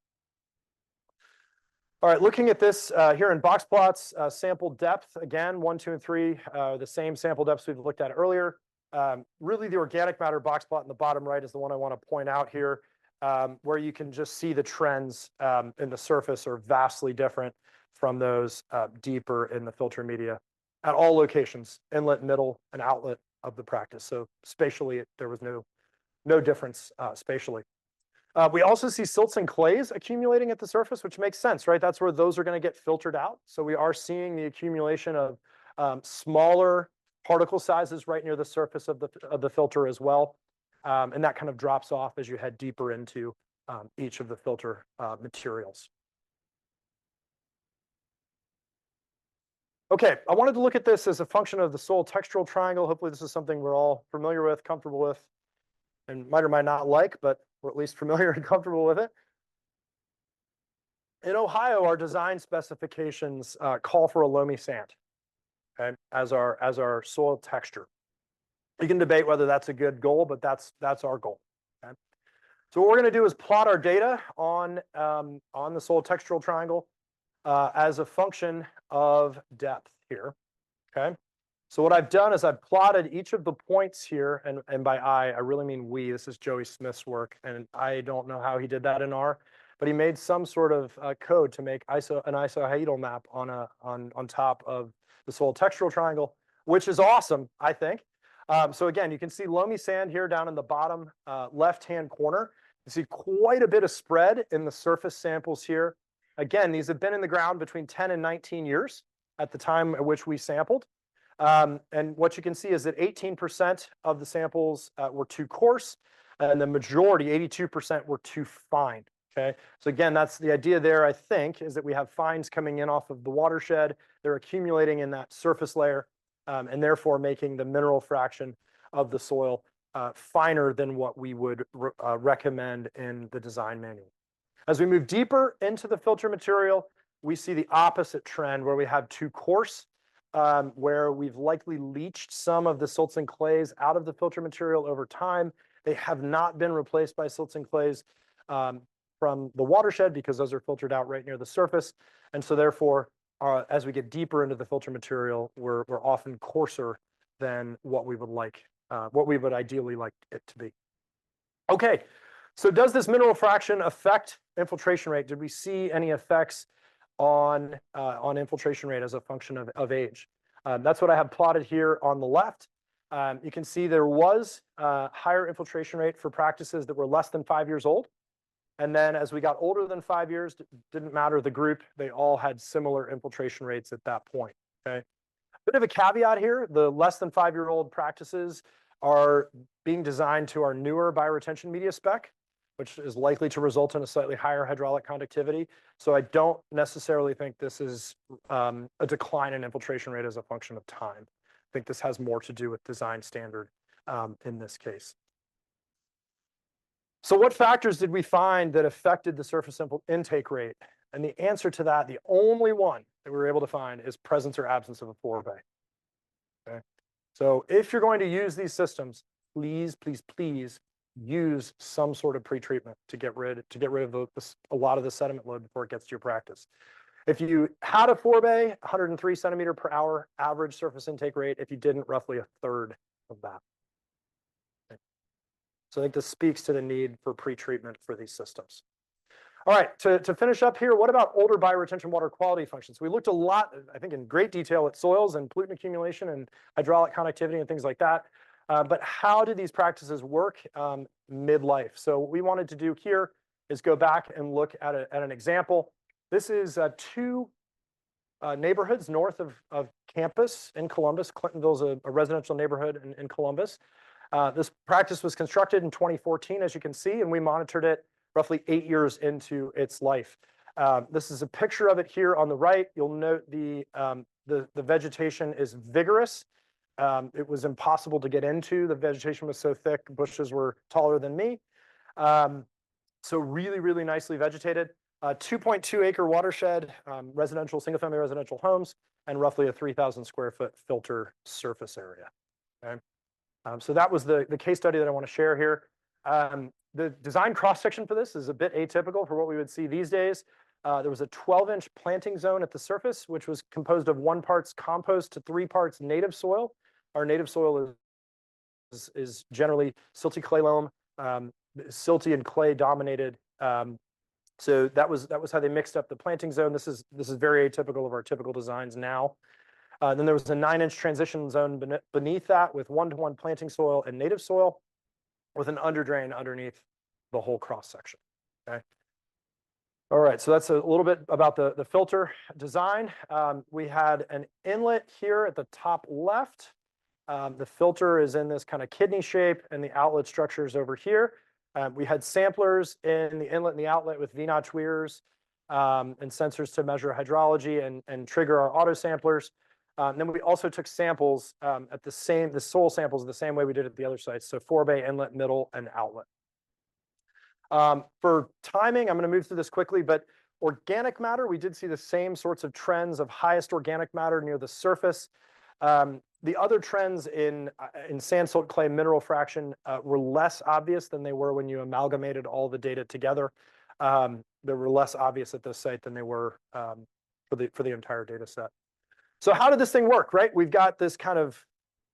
All right, looking at this here in box plots, sample depth, again, 1, 2, and 3, the same sample depths we've looked at earlier. Really, the organic matter box plot in the bottom right is the one I want to point out here, where you can just see the trends in the surface are vastly different from those deeper in the filter media at all locations, inlet, middle, and outlet of the practice. So spatially, there was no difference spatially. We also see silts and clays accumulating at the surface, which makes sense, right? That's where those are going to get filtered out. So we are seeing the accumulation of smaller particle sizes right near the surface of the filter as well. And that kind of drops off as you head deeper into each of the filter materials. Okay, I wanted to look at this as a function of the soil textural triangle. Hopefully this is something we're all familiar with, comfortable with, and might or might not like, but we're at least familiar and comfortable with it. In Ohio, our design specifications call for a loamy sand, okay, as our soil texture. You can debate whether that's a good goal, but that's our goal. Okay? So what we're going to do is plot our data on the soil textural triangle as a function of depth here. Okay. So what I've done is I've plotted each of the points here, and by I really mean we. This is Joey Smith's work, and I don't know how he did that in R, but he made some sort of code to make an isohedral map on top of the soil textural triangle, which is awesome, I think. So again, you can see loamy sand here down in the bottom left-hand corner. You see quite a bit of spread in the surface samples here. Again, these have been in the ground between 10 and 19 years at the time at which we sampled. And what you can see is that 18% of the samples were too coarse, and the majority, 82%, were too fine. Okay, so again, that's the idea there, I think, is that we have fines coming in off of the watershed. They're accumulating in that surface layer, and therefore making the mineral fraction of the soil finer than what we would recommend in the design manual. As we move deeper into the filter material, we see the opposite trend where we have too coarse, where we've likely leached some of the silts and clays out of the filter material over time. They have not been replaced by silts and clays from the watershed because those are filtered out right near the surface. And so therefore, as we get deeper into the filter material, we're often coarser than what we would like what we would ideally like it to be. Okay, so does this mineral fraction affect infiltration rate? Did we see any effects on infiltration rate as a function of age? That's what I have plotted here on the left. You can see there was higher infiltration rate for practices that were less than 5 years old. And then as we got older than 5 years, didn't matter the group, they all had similar infiltration rates at that point, okay? Bit of a caveat here, the less than 5-year-old practices are being designed to our newer bioretention media spec, which is likely to result in a slightly higher hydraulic conductivity. So I don't necessarily think this is a decline in infiltration rate as a function of time. I think this has more to do with design standard in this case. So what factors did we find that affected the surface intake rate? And the answer to that, the only one that we were able to find, is presence or absence of a forebay. Okay. So if you're going to use these systems, please, please, please use some sort of pretreatment to get rid of a lot of the sediment load before it gets to your practice. If you had a forebay, 103 centimeter per hour average surface intake rate. If you didn't, roughly a third of that. Okay. So I think this speaks to the need for pretreatment for these systems. All right, to finish up here, what about older bioretention water quality functions? We looked a lot, I think in great detail, at soils and pollutant accumulation and hydraulic conductivity and things like that. But how do these practices work midlife? So what we wanted to do here is go back and look at an example. This is two neighborhoods north of campus in Columbus. Clintonville's a residential neighborhood in Columbus. This practice was constructed in 2014, as you can see, and we monitored it roughly 8 years into its life. This is a picture of it here on the right. You'll note the vegetation is vigorous. It was impossible to get into. The vegetation was so thick, bushes were taller than me. So really, really nicely vegetated. 2.2 acre watershed, residential, single-family residential homes, and roughly a 3,000 square foot filter surface area. Okay? So that was the case study that I want to share here. The design cross-section for this is a bit atypical for what we would see these days. There was a 12-inch planting zone at the surface, which was composed of 1 parts compost to 3 parts native soil. Our native soil is generally silty clay loam, silty and clay dominated. So that was how they mixed up the planting zone. This is very atypical of our typical designs now. Then there was a 9-inch transition zone beneath that with 1-to-1 planting soil and native soil, with an underdrain underneath the whole cross section. Okay. All right, so that's a little bit about the filter design. We had an inlet here at the top left. The filter is in this kind of kidney shape, and the outlet structure is over here. We had samplers in the inlet and the outlet with V-notch weirs and sensors to measure hydrology and trigger our auto samplers. Then we also took samples at the soil samples the same way we did at the other sites. So forebay, inlet, middle, and outlet. For timing, I'm going to move through this quickly, but organic matter, we did see the same sorts of trends of highest organic matter near the surface. The other trends in sand, silt, clay, mineral fraction were less obvious than they were when you amalgamated all the data together. They were less obvious at this site than they were for the entire data set. So how did this thing work, right? We've got this kind of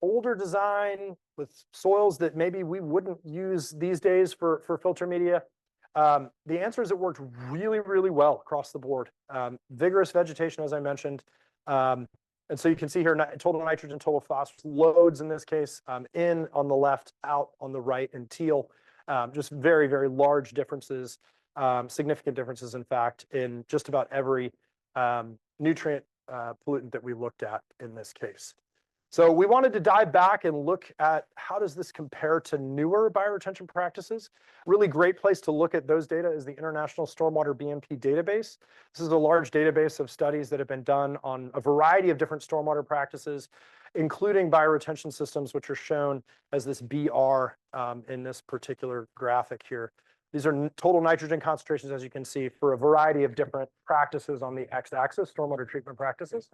older design with soils that maybe we wouldn't use these days for filter media. The answer is it worked really, really well across the board. Vigorous vegetation, as I mentioned. And so you can see here total nitrogen, total phosphorus loads in this case, in on the left, out on the right in teal. Just very, very large differences, significant differences, in fact, in just about every nutrient pollutant that we looked at in this case. So we wanted to dive back and look at how does this compare to newer bioretention practices. Really great place to look at those data is the International Stormwater BMP database. This is a large database of studies that have been done on a variety of different stormwater practices, including bioretention systems, which are shown as this BR in this particular graphic here. These are total nitrogen concentrations, as you can see, for a variety of different practices on the x-axis, stormwater treatment practices.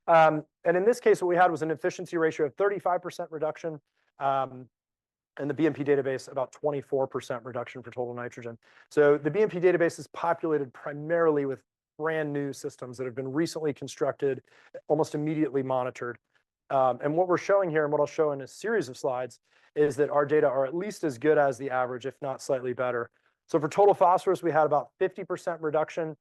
And in this case, what we had was an efficiency ratio of 35% reduction, and the BMP database about 24% reduction for total nitrogen. So the BMP database is populated primarily with brand new systems that have been recently constructed, almost immediately monitored. And what we're showing here, and what I'll show in a series of slides, is that our data are at least as good as the average, if not slightly better. So for total phosphorus, we had about 50% reduction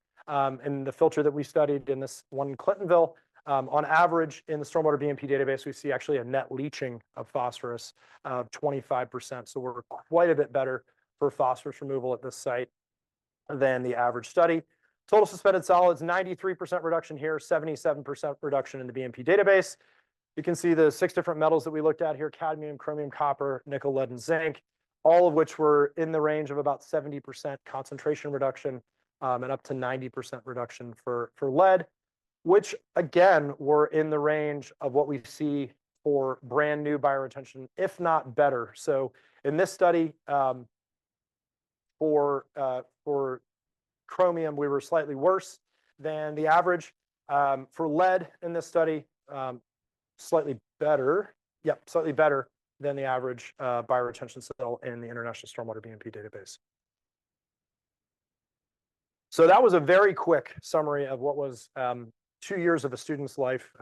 in the filter that we studied in this one in Clintonville. On average, in the stormwater BMP database, we see actually a net leaching of phosphorus of 25%. So we're quite a bit better for phosphorus removal at this site than the average study. Total suspended solids, 93% reduction here, 77% reduction in the BMP database. You can see the 6 different metals that we looked at here: cadmium, chromium, copper, nickel, lead, and zinc, all of which were in the range of about 70% concentration reduction and up to 90% reduction for lead, which again were in the range of what we see for brand new bioretention, if not better. So in this study, for chromium, we were slightly worse than the average. For lead in this study, slightly better. Yep, slightly better than the average bioretention cell in the International Stormwater BMP database. So that was a very quick summary of what was 2 years of a student's life,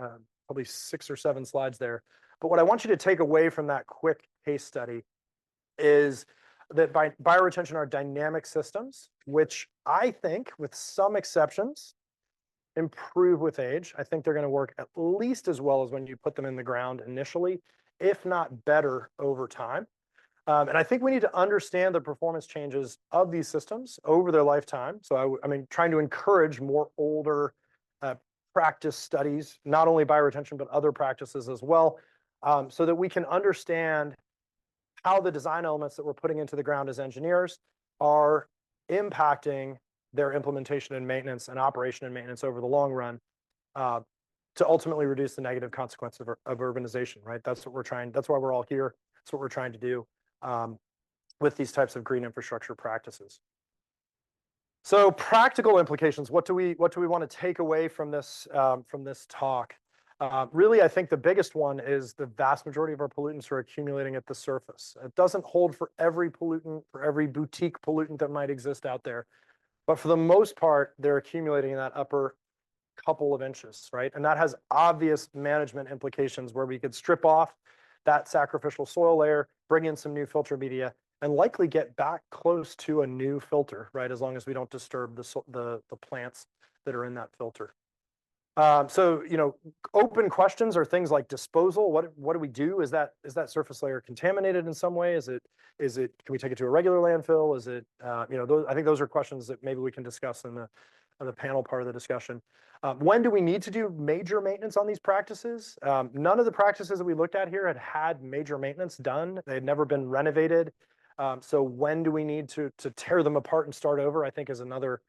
probably 6 or 7 slides there. But what I want you to take away from that quick case study is that bioretention are dynamic systems, which I think, with some exceptions, improve with age. I think they're going to work at least as well as when you put them in the ground initially, if not better over time. And I think we need to understand the performance changes of these systems over their lifetime. So I mean, trying to encourage more older practice studies, not only bioretention, but other practices as well, so that we can understand how the design elements that we're putting into the ground as engineers are impacting their implementation and maintenance and operation and maintenance over the long run, to ultimately reduce the negative consequences of urbanization, right? That's what we're trying. That's why we're all here. That's what we're trying to do with these types of green infrastructure practices. So practical implications. What do we want to take away from this talk? Really, I think the biggest one is the vast majority of our pollutants are accumulating at the surface. It doesn't hold for every pollutant, for every boutique pollutant that might exist out there. But for the most part, they're accumulating in that upper couple of inches, right? And that has obvious management implications where we could strip off that sacrificial soil layer, bring in some new filter media, and likely get back close to a new filter, right? As long as we don't disturb the plants that are in that filter. So, you know, open questions are things like disposal. What do we do? Is that surface layer contaminated in some way? Can we take it to a regular landfill? Is it, you know, I think those are questions that maybe we can discuss in the panel part of the discussion. When do we need to do major maintenance on these practices? None of the practices that we looked at here had major maintenance done. They had never been renovated. So when do we need to tear them apart and start over, I think is another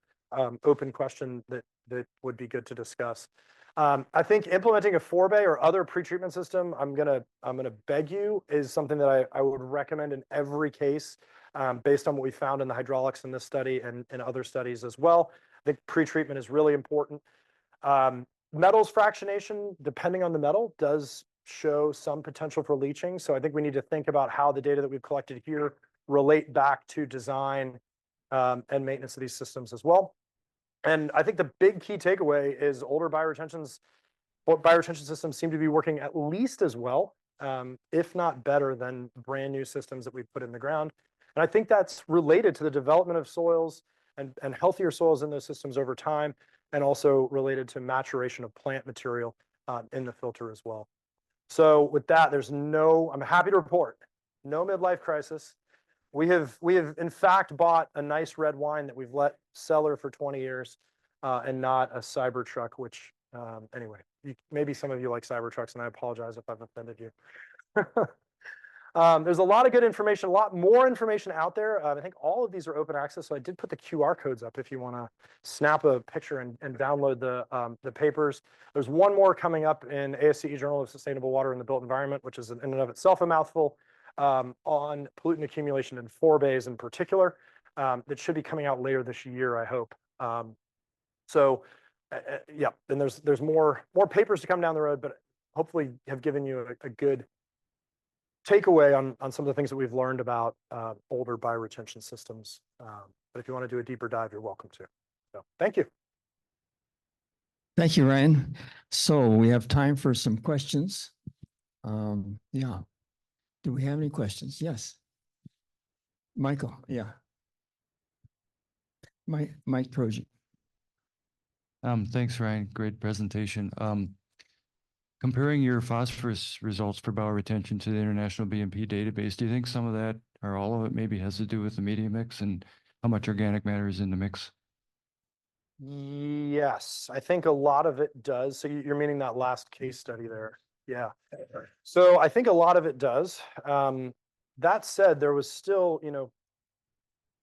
open question that would be good to discuss. I think implementing a forebay or other pretreatment system, I'm gonna beg you, is something that I would recommend in every case, based on what we found in the hydraulics in this study and in other studies as well. I think pretreatment is really important. Metals fractionation, depending on the metal, does show some potential for leaching. So I think we need to think about how the data that we've collected here relate back to design and maintenance of these systems as well. And I think the big key takeaway is older bioretention systems seem to be working at least as well, if not better than brand new systems that we've put in the ground. And I think that's related to the development of soils and healthier soils in those systems over time, and also related to maturation of plant material in the filter as well. So with that, I'm happy to report, no midlife crisis. We have in fact bought a nice red wine that we've let cellar for 20 years and not a Cybertruck, which anyway, maybe some of you like Cybertrucks, and I apologize if I've offended you. There's a lot of good information, a lot more information out there. I think all of these are open access, so I did put the QR codes up if you want to snap a picture and download the papers. There's one more coming up in ASCE Journal of Sustainable Water in the Built Environment, which is in and of itself a mouthful, on pollutant accumulation in forebays in particular, that should be coming out later this year, I hope. Yeah, and there's more papers to come down the road, but hopefully have given you a good takeaway on some of the things that we've learned about older bioretention systems. But if you want to do a deeper dive, you're welcome to. So thank you. Thank you, Ryan. So we have time for some questions. Yeah. Do we have any questions? Yes. Michael, yeah. Mike Trojan. Thanks, Ryan. Great presentation. Comparing your phosphorus results for bioretention to the International BMP database, do you think some of that or all of it maybe has to do with the media mix and how much organic matter is in the mix? Yes, I think a lot of it does. So you're meaning that last case study there. Yeah. So I think a lot of it does. That said, there was still,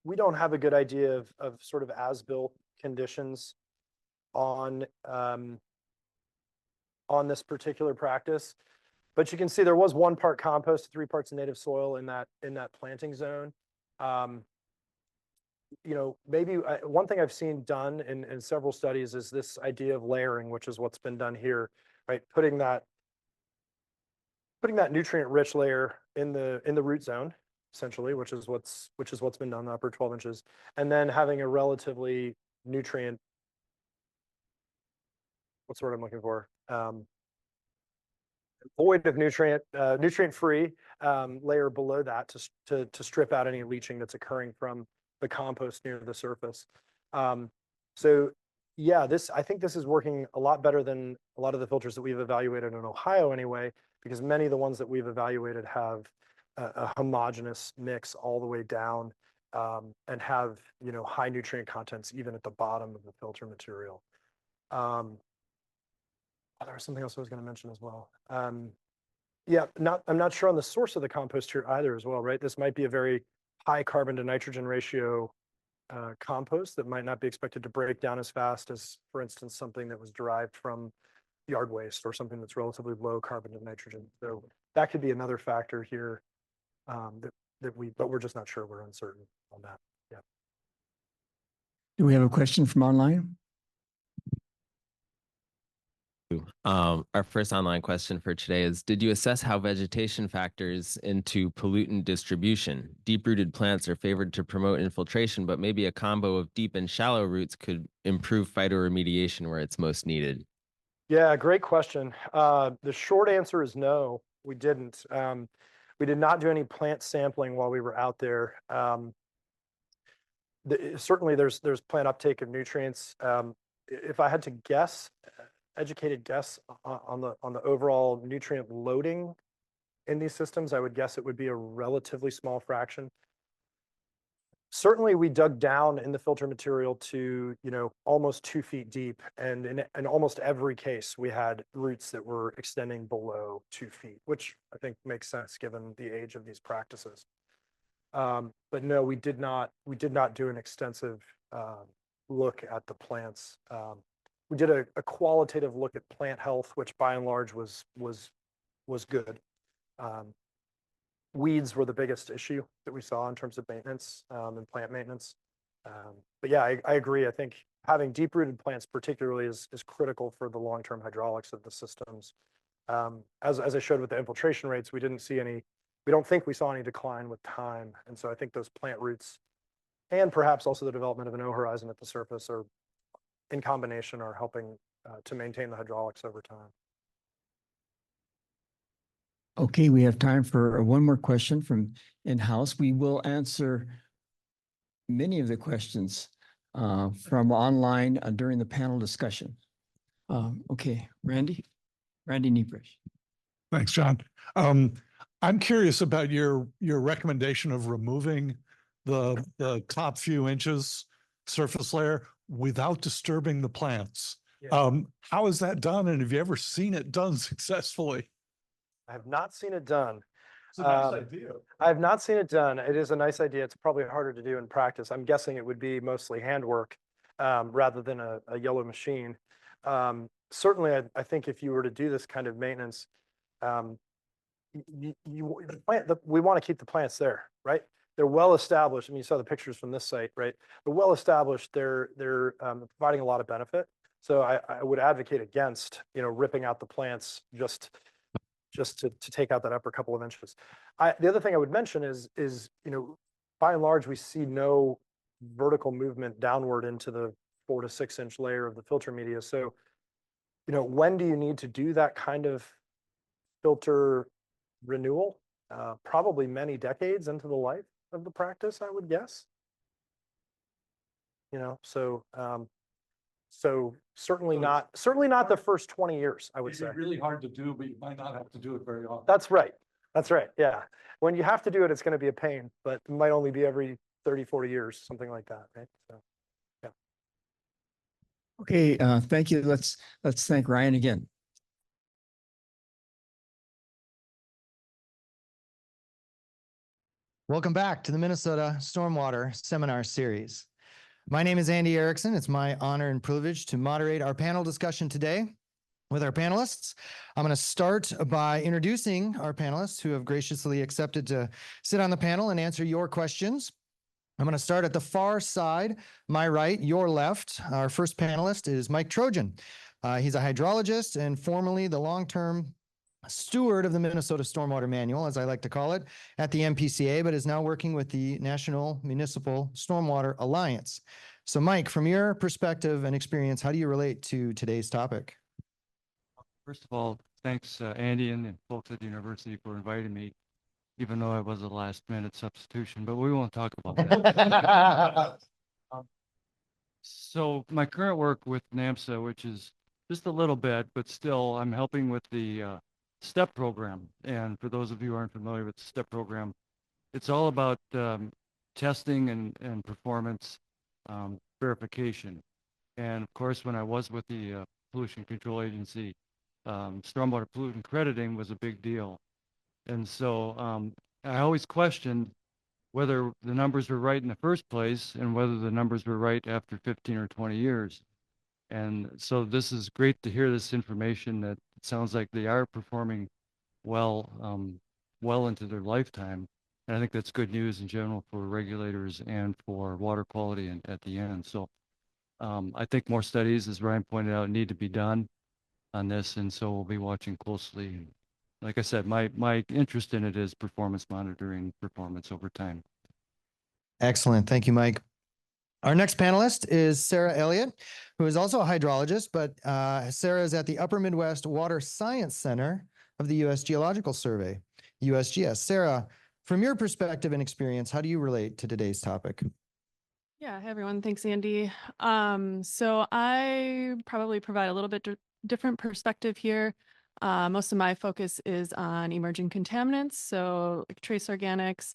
we don't have a good idea of sort of as-built conditions on this particular practice. But you can see there was 1 part compost, 3 parts native soil in that planting zone. Maybe one thing I've seen done in several studies is this idea of layering, which is what's been done here, right? Putting that nutrient-rich layer in the root zone, essentially, which is what's been done in the upper 12 inches, and then having a relatively nutrient, what's the word I'm looking for? Void of nutrient-free layer below that to strip out any leaching that's occurring from the compost near the surface. So yeah, I think this is working a lot better than a lot of the filters that we've evaluated in Ohio anyway, because many of the ones that we've evaluated have a homogeneous mix all the way down, and have high nutrient contents even at the bottom of the filter material. There was something else I was going to mention as well. Yeah, I'm not sure on the source of the compost here either as well, right? This might be a very high carbon to nitrogen ratio compost that might not be expected to break down as fast as, for instance, something that was derived from yard waste or something that's relatively low carbon to nitrogen. So that could be another factor here, but we're just not sure. We're uncertain on that. Yeah. Do we have a question from online? Our first online question for today is, did you assess how vegetation factors into pollutant distribution? Deep-rooted plants are favored to promote infiltration, but maybe a combo of deep and shallow roots could improve phytoremediation where it's most needed. Yeah, great question. The short answer is no, we didn't. We did not do any plant sampling while we were out there. Certainly there's plant uptake of nutrients. If I had to guess, educated guess on the overall nutrient loading in these systems, I would guess it would be a relatively small fraction. Certainly we dug down in the filter material to almost 2 feet deep, and in almost every case we had roots that were extending below 2 feet, which I think makes sense given the age of these practices. But no, we did not do an extensive look at the plants. We did a qualitative look at plant health, which by and large was good. Weeds were the biggest issue that we saw in terms of maintenance and plant maintenance. But yeah, I agree. I think having deep-rooted plants particularly is critical for the long-term hydraulics of the systems. As I showed with the infiltration rates, we don't think we saw any decline with time. And so I think those plant roots and perhaps also the development of an O-horizon at the surface in combination are helping to maintain the hydraulics over time. Okay, we have time for one more question from in-house. We will answer many of the questions from online during the panel discussion. Okay, Randy Niebusch. Thanks, John. I'm curious about your recommendation of removing the top few inches surface layer without disturbing the plants. Yeah. How is that done? And have you ever seen it done successfully? I have not seen it done. It's a nice idea. I have not seen it done. It is a nice idea. It's probably harder to do in practice. I'm guessing it would be mostly handwork rather than a yellow machine. Certainly, I think if you were to do this kind of maintenance, we want to keep the plants there, right? They're well established. I mean, you saw the pictures from this site, right? They're well established. They're providing a lot of benefit. So I would advocate against ripping out the plants just to take out that upper couple of inches. The other thing I would mention is by and large we see no vertical movement downward into the 4 to 6 inch layer of the filter media. So when do you need to do that kind of filter renewal, probably many decades into the life of the practice, I would guess. You know, so certainly not the first 20 years, I would say. It's really hard to do, but you might not have to do it very often. That's right. That's right. Yeah. When you have to do it, it's going to be a pain, but it might only be every 30, 40 years, something like that. Right. So, yeah. Okay, thank you. Let's thank Ryan again. Welcome back to the Minnesota Stormwater Seminar Series. My name is Andy Erickson. It's my honor and privilege to moderate our panel discussion today with our panelists. I'm going to start by introducing our panelists who have graciously accepted to sit on the panel and answer your questions. I'm going to start at the far side, my right, your left. Our first panelist is Mike Trojan. He's a hydrologist and formerly the long-term steward of the Minnesota Stormwater Manual, as I like to call it, at the MPCA, but is now working with the National Municipal Stormwater Alliance. So Mike, from your perspective and experience, how do you relate to today's topic? First of all, thanks, Andy and the folks at the university for inviting me, even though I was a last minute substitution, but we won't talk about that. So my current work with NAMSA, which is just a little bit, but still I'm helping with the STEP program. And for those of you who aren't familiar with the STEP program, it's all about testing and performance verification. And of course, when I was with the Pollution Control Agency, stormwater pollutant crediting was a big deal. And so I always questioned whether the numbers were right in the first place and whether the numbers were right after 15 or 20 years. And so this is great to hear this information that it sounds like they are performing well, well into their lifetime. And I think that's good news in general for regulators and for water quality at the end. So I think more studies, as Ryan pointed out, need to be done on this. And so we'll be watching closely. Like I said, my interest in it is performance monitoring, performance over time. Excellent. Thank you, Mike. Our next panelist is Sarah Elliott, who is also a hydrologist, but Sarah is at the Upper Midwest Water Science Center of the U.S. Geological Survey, USGS. Sarah, from your perspective and experience, how do you relate to today's topic? Yeah, hey everyone. Thanks, Andy. So I probably provide a little bit different perspective here. Most of my focus is on emerging contaminants, so like trace organics.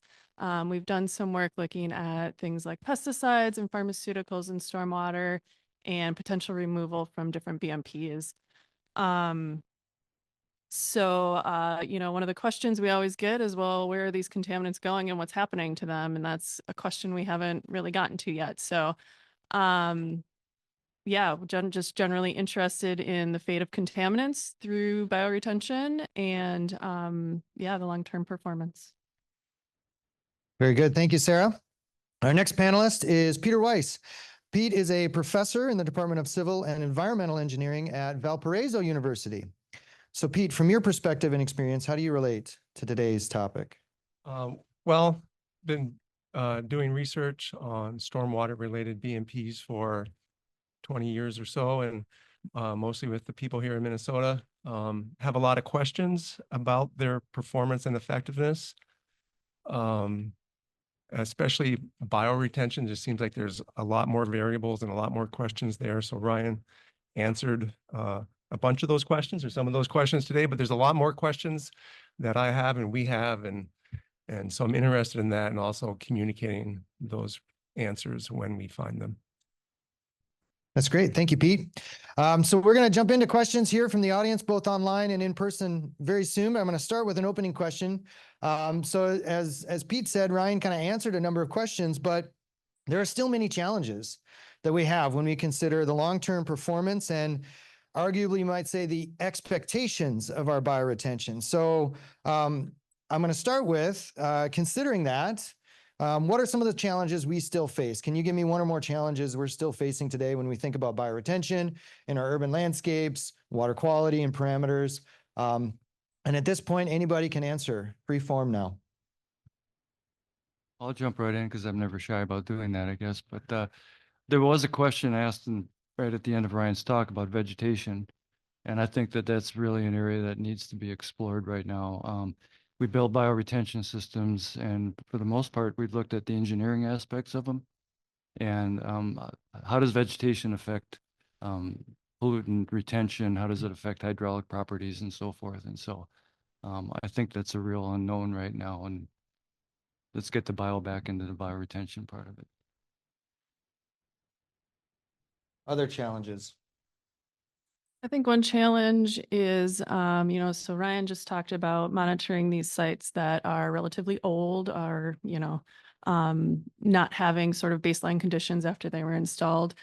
We've done some work looking at things like pesticides and pharmaceuticals in stormwater and potential removal from different BMPs. You know, one of the questions we always get is, well, where are these contaminants going and what's happening to them? And that's a question we haven't really gotten to yet. So, yeah, just generally interested in the fate of contaminants through bioretention and, yeah, the long-term performance. Very good. Thank you, Sarah. Our next panelist is Peter Weiss. Pete is a professor in the Department of Civil and Environmental Engineering at Valparaiso University. So Pete, from your perspective and experience, how do you relate to today's topic? Well, been doing research on stormwater related BMPs for 20 years or so, and mostly with the people here in Minnesota. Have a lot of questions about their performance and effectiveness. Especially bioretention, just seems like there's a lot more variables and a lot more questions there. So Ryan answered a bunch of those questions or some of those questions today, but there's a lot more questions that I have and we have. And so I'm interested in that and also communicating those answers when we find them. That's great. Thank you, Pete. So we're going to jump into questions here from the audience, both online and in person very soon. I'm going to start with an opening question. So as Pete said, Ryan kind of answered a number of questions, but there are still many challenges that we have when we consider the long-term performance and arguably you might say the expectations of our bioretention. So I'm going to start with considering that. What are some of the challenges we still face? Can you give me one or more challenges we're still facing today when we think about bioretention in our urban landscapes, water quality and parameters? And at this point, anybody can answer. Free form now. I'll jump right in because I'm never shy about doing that, I guess. But there was a question asked right at the end of Ryan's talk about vegetation. And I think that that's really an area that needs to be explored right now. We build bioretention systems, and for the most part, we've looked at the engineering aspects of them. And how does vegetation affect pollutant retention? How does it affect hydraulic properties and so forth? And so I think that's a real unknown right now. And let's get the bio back into the bioretention part of it. Other challenges. I think one challenge is, so Ryan just talked about monitoring these sites that are relatively old, or, not having sort of baseline conditions after they were installed.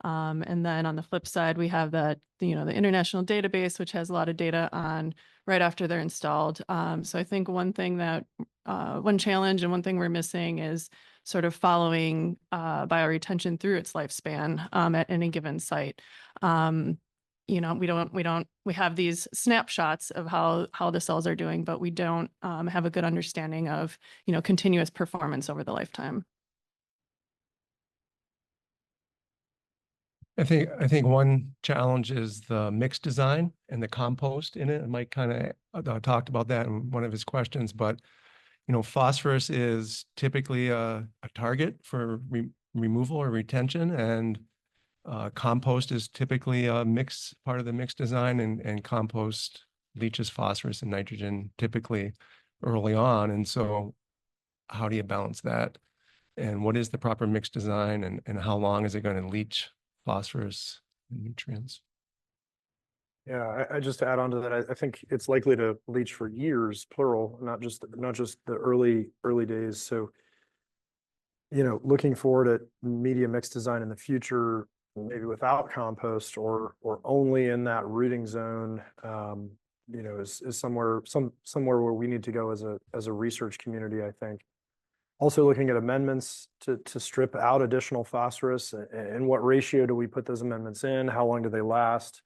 And then on the flip side, we have that, the international database, which has a lot of data on right after they're installed. So I think one challenge and one thing we're missing is sort of following bioretention through its lifespan at any given site. We have these snapshots of how the cells are doing, but we don't have a good understanding of, continuous performance over the lifetime. I think one challenge is the mix design and the compost in it. Mike kind of talked about that in one of his questions, but phosphorus is typically a target for removal or retention, and compost is typically a part of the mix design, and compost leaches phosphorus and nitrogen typically early on. And so how do you balance that? And what is the proper mix design, and how long is it going to leach phosphorus and nutrients? Yeah, I just to add on to that, I think it's likely to leach for years, plural, not just the early days. So, looking forward at media mix design in the future, maybe without compost or only in that rooting zone, is somewhere where we need to go as a research community, I think. Also looking at amendments to strip out additional phosphorus, and what ratio do we put those amendments in? How long do they last?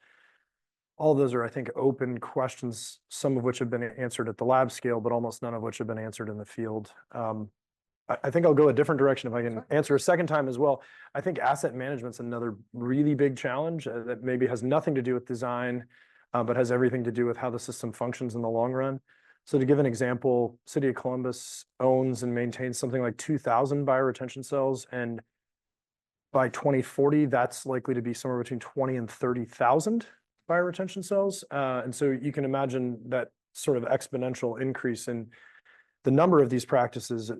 All those are, I think, open questions, some of which have been answered at the lab scale, but almost none of which have been answered in the field. I think I'll go a different direction if I can answer a second time as well. I think asset management's another really big challenge that maybe has nothing to do with design, but has everything to do with how the system functions in the long run. So to give an example, City of Columbus owns and maintains something like 2,000 bioretention cells, and by 2040, that's likely to be somewhere between 20 and 30,000 bioretention cells. And so you can imagine that sort of exponential increase in the number of these practices.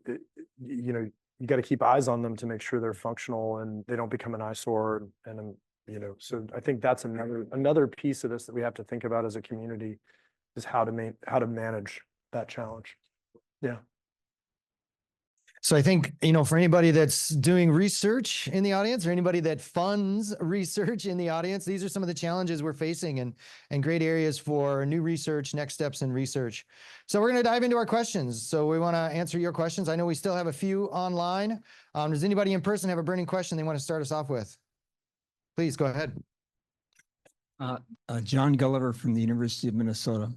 You got to keep eyes on them to make sure they're functional and they don't become an eyesore. And so I think that's another piece of this that we have to think about as a community, is how to manage that challenge. Yeah. So I think, for anybody that's doing research in the audience, or anybody that funds research in the audience, these are some of the challenges we're facing, and great areas for new research, next steps in research. So we're going to dive into our questions. So we want to answer your questions. I know we still have a few online. Does anybody in person have a burning question they want to start us off with? Please go ahead. John Gulliver from the University of Minnesota.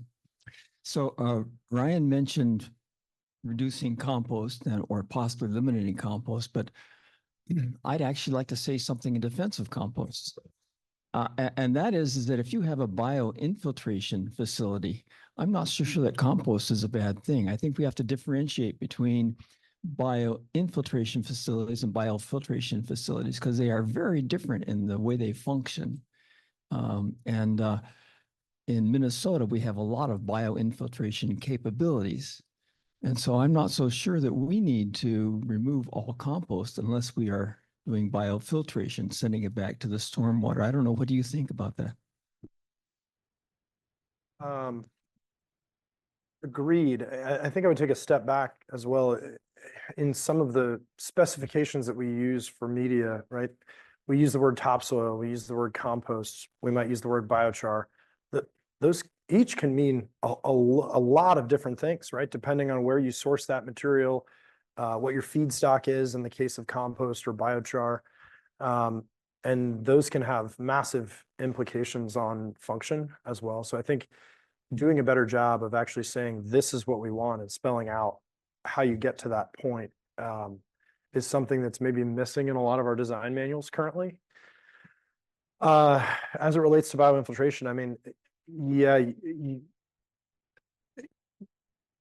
So Ryan mentioned reducing compost or possibly eliminating compost, but I'd actually like to say something in defense of compost. And that is that if you have a bioinfiltration facility, I'm not so sure that compost is a bad thing. I think we have to differentiate between bioinfiltration facilities and biofiltration facilities, because they are very different in the way they function. In Minnesota, we have a lot of bioinfiltration capabilities. And so I'm not so sure that we need to remove all compost unless we are doing biofiltration, sending it back to the stormwater. I don't know. What do you think about that? Agreed. I think I would take a step back as well. In some of the specifications that we use for media, right? We use the word topsoil, we use the word compost, we might use the word biochar. Those each can mean a lot of different things, right? Depending on where you source that material, what your feedstock is in the case of compost or biochar. And those can have massive implications on function as well. So I think doing a better job of actually saying, this is what we want, and spelling out how you get to that point is something that's maybe missing in a lot of our design manuals currently. As it relates to bioinfiltration, I mean, yeah,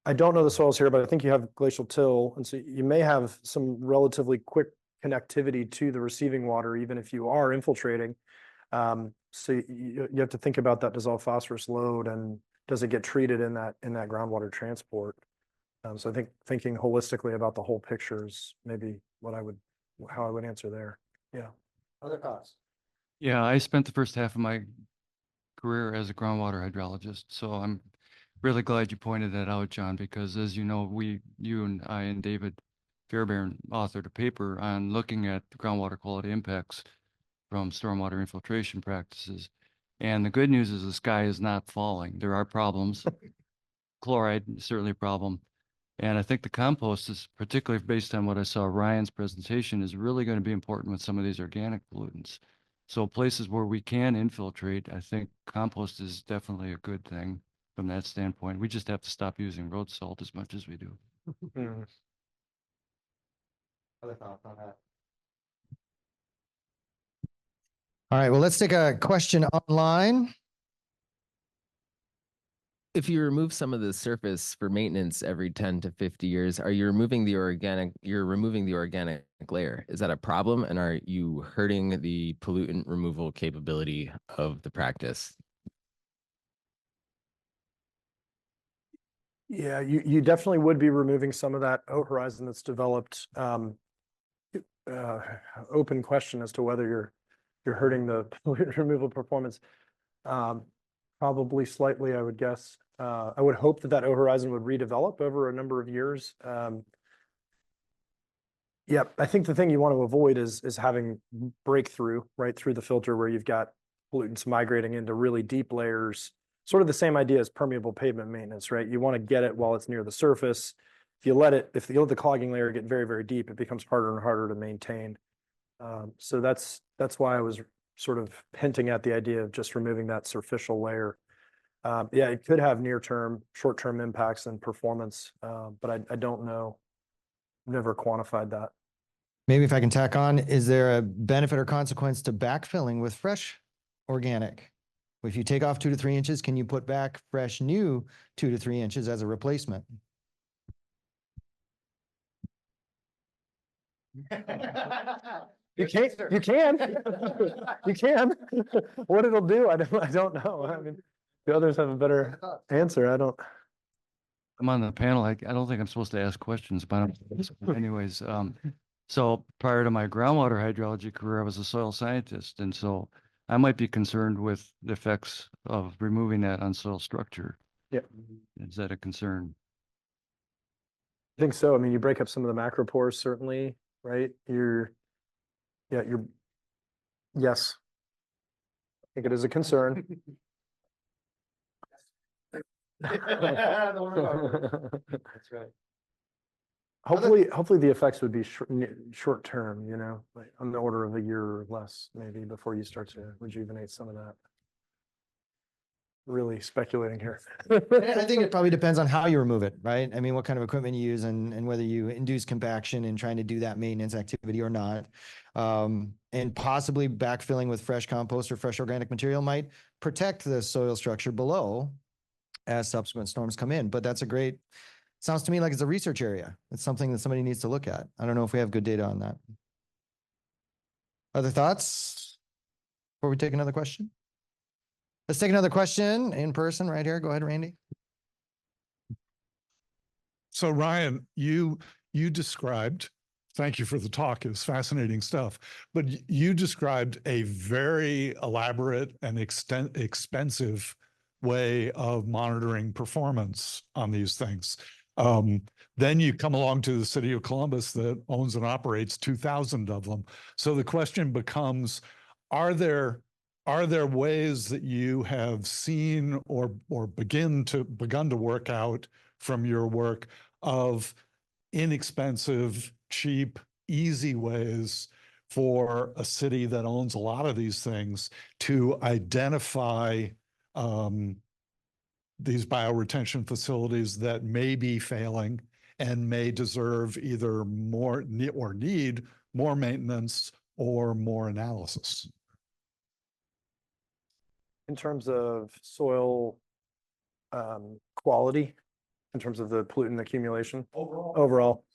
I don't know the soils here, but I think you have glacial till, and so you may have some relatively quick connectivity to the receiving water, even if you are infiltrating. So you have to think about that dissolved phosphorus load, and does it get treated in that groundwater transport? So I think thinking holistically about the whole picture is maybe how I would answer there. Yeah. Other thoughts? Yeah, I spent the first half of my career as a groundwater hydrologist, so I'm really glad you pointed that out, John, because as you know, you and I and David Fairbairn authored a paper on looking at the groundwater quality impacts from stormwater infiltration practices. And the good news is the sky is not falling. There are problems. Chloride is certainly a problem. And I think the compost is, particularly based on what I saw Ryan's presentation, is really going to be important with some of these organic pollutants. So places where we can infiltrate, I think compost is definitely a good thing from that standpoint. We just have to stop using road salt as much as we do. Other thoughts on that? All right, well, let's take a question online. If you remove some of the surface for maintenance every 10 to 50 years, are you removing the organic, layer? Is that a problem? And are you hurting the pollutant removal capability of the practice? Yeah, you definitely would be removing some of that horizon that's developed. Open question as to whether you're hurting the pollutant removal performance. Probably slightly, I would guess. I would hope that horizon would redevelop over a number of years. Yeah, I think the thing you want to avoid is having breakthrough right through the filter where you've got pollutants migrating into really deep layers. Sort of the same idea as permeable pavement maintenance, right? You want to get it while it's near the surface. If you let the clogging layer get very, very deep, it becomes harder and harder to maintain. So that's why I was sort of hinting at the idea of just removing that superficial layer. Yeah, it could have near-term, short-term impacts in performance, but I don't know. I've never quantified that. Maybe if I can tack on, is there a benefit or consequence to backfilling with fresh organic? If you take off 2 to 3 inches, can you put back fresh new 2 to 3 inches as a replacement? You can. You can. What it'll do, I don't know. I mean, the others have a better answer. I don't. I'm on the panel. I don't think I'm supposed to ask questions, but anyways, so prior to my groundwater hydrology career, I was a soil scientist. And so I might be concerned with the effects of removing that on soil structure. Yeah. Is that a concern? I think so. I mean, you break up some of the macropores, certainly, right? Yes. I think it is a concern. That's right. Hopefully the effects would be short term, like on the order of a year or less, maybe before you start to rejuvenate some of that. Really speculating here. I think it probably depends on how you remove it, right? I mean, what kind of equipment you use and whether you induce compaction in trying to do that maintenance activity or not. And possibly backfilling with fresh compost or fresh organic material might protect the soil structure below as subsequent storms come in. But that's sounds to me like it's a research area. It's something that somebody needs to look at. I don't know if we have good data on that. Other thoughts before we take another question? Let's take another question in person right here. Go ahead, Randy. So Ryan, you described, thank you for the talk, it was fascinating stuff, but you described a very elaborate and expensive way of monitoring performance on these things. Then you come along to the city of Columbus that owns and operates 2,000 of them. So the question becomes, are there ways that you have seen or begun to work out from your work of inexpensive, cheap, easy ways for a city that owns a lot of these things to identify these bioretention facilities that may be failing and may deserve either more or need more maintenance or more analysis? in terms of soil quality, in terms of the pollutant accumulation overall.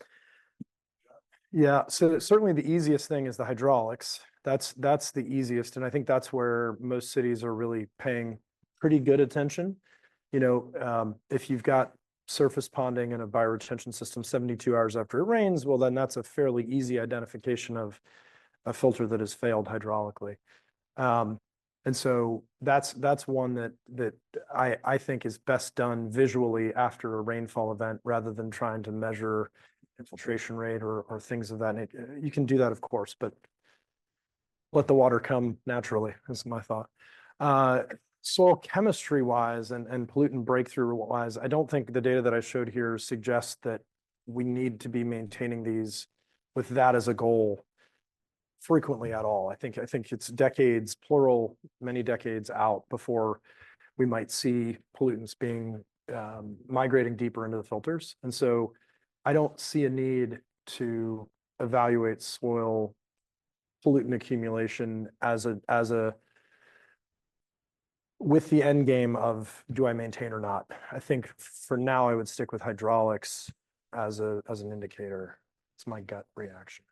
Yeah, so certainly the easiest thing is the hydraulics. That's the easiest, and I think that's where most cities are really paying pretty good attention. You know, if you've got surface ponding in a bioretention system 72 hours after it rains, well, then that's a fairly easy identification of a filter that has failed hydraulically. And so that's one that I think is best done visually after a rainfall event rather than trying to measure infiltration rate or things of that nature. You can do that, of course, but let the water come naturally, is my thought. Soil chemistry wise and pollutant breakthrough wise, I don't think the data that I showed here suggests that we need to be maintaining these with that as a goal frequently at all. I think it's decades, plural, many decades out before we might see pollutants being migrating deeper into the filters. And so I don't see a need to evaluate soil pollutant accumulation as a with the end game of do I maintain or not. I think for now I would stick with hydraulics as an indicator. It's my gut reaction.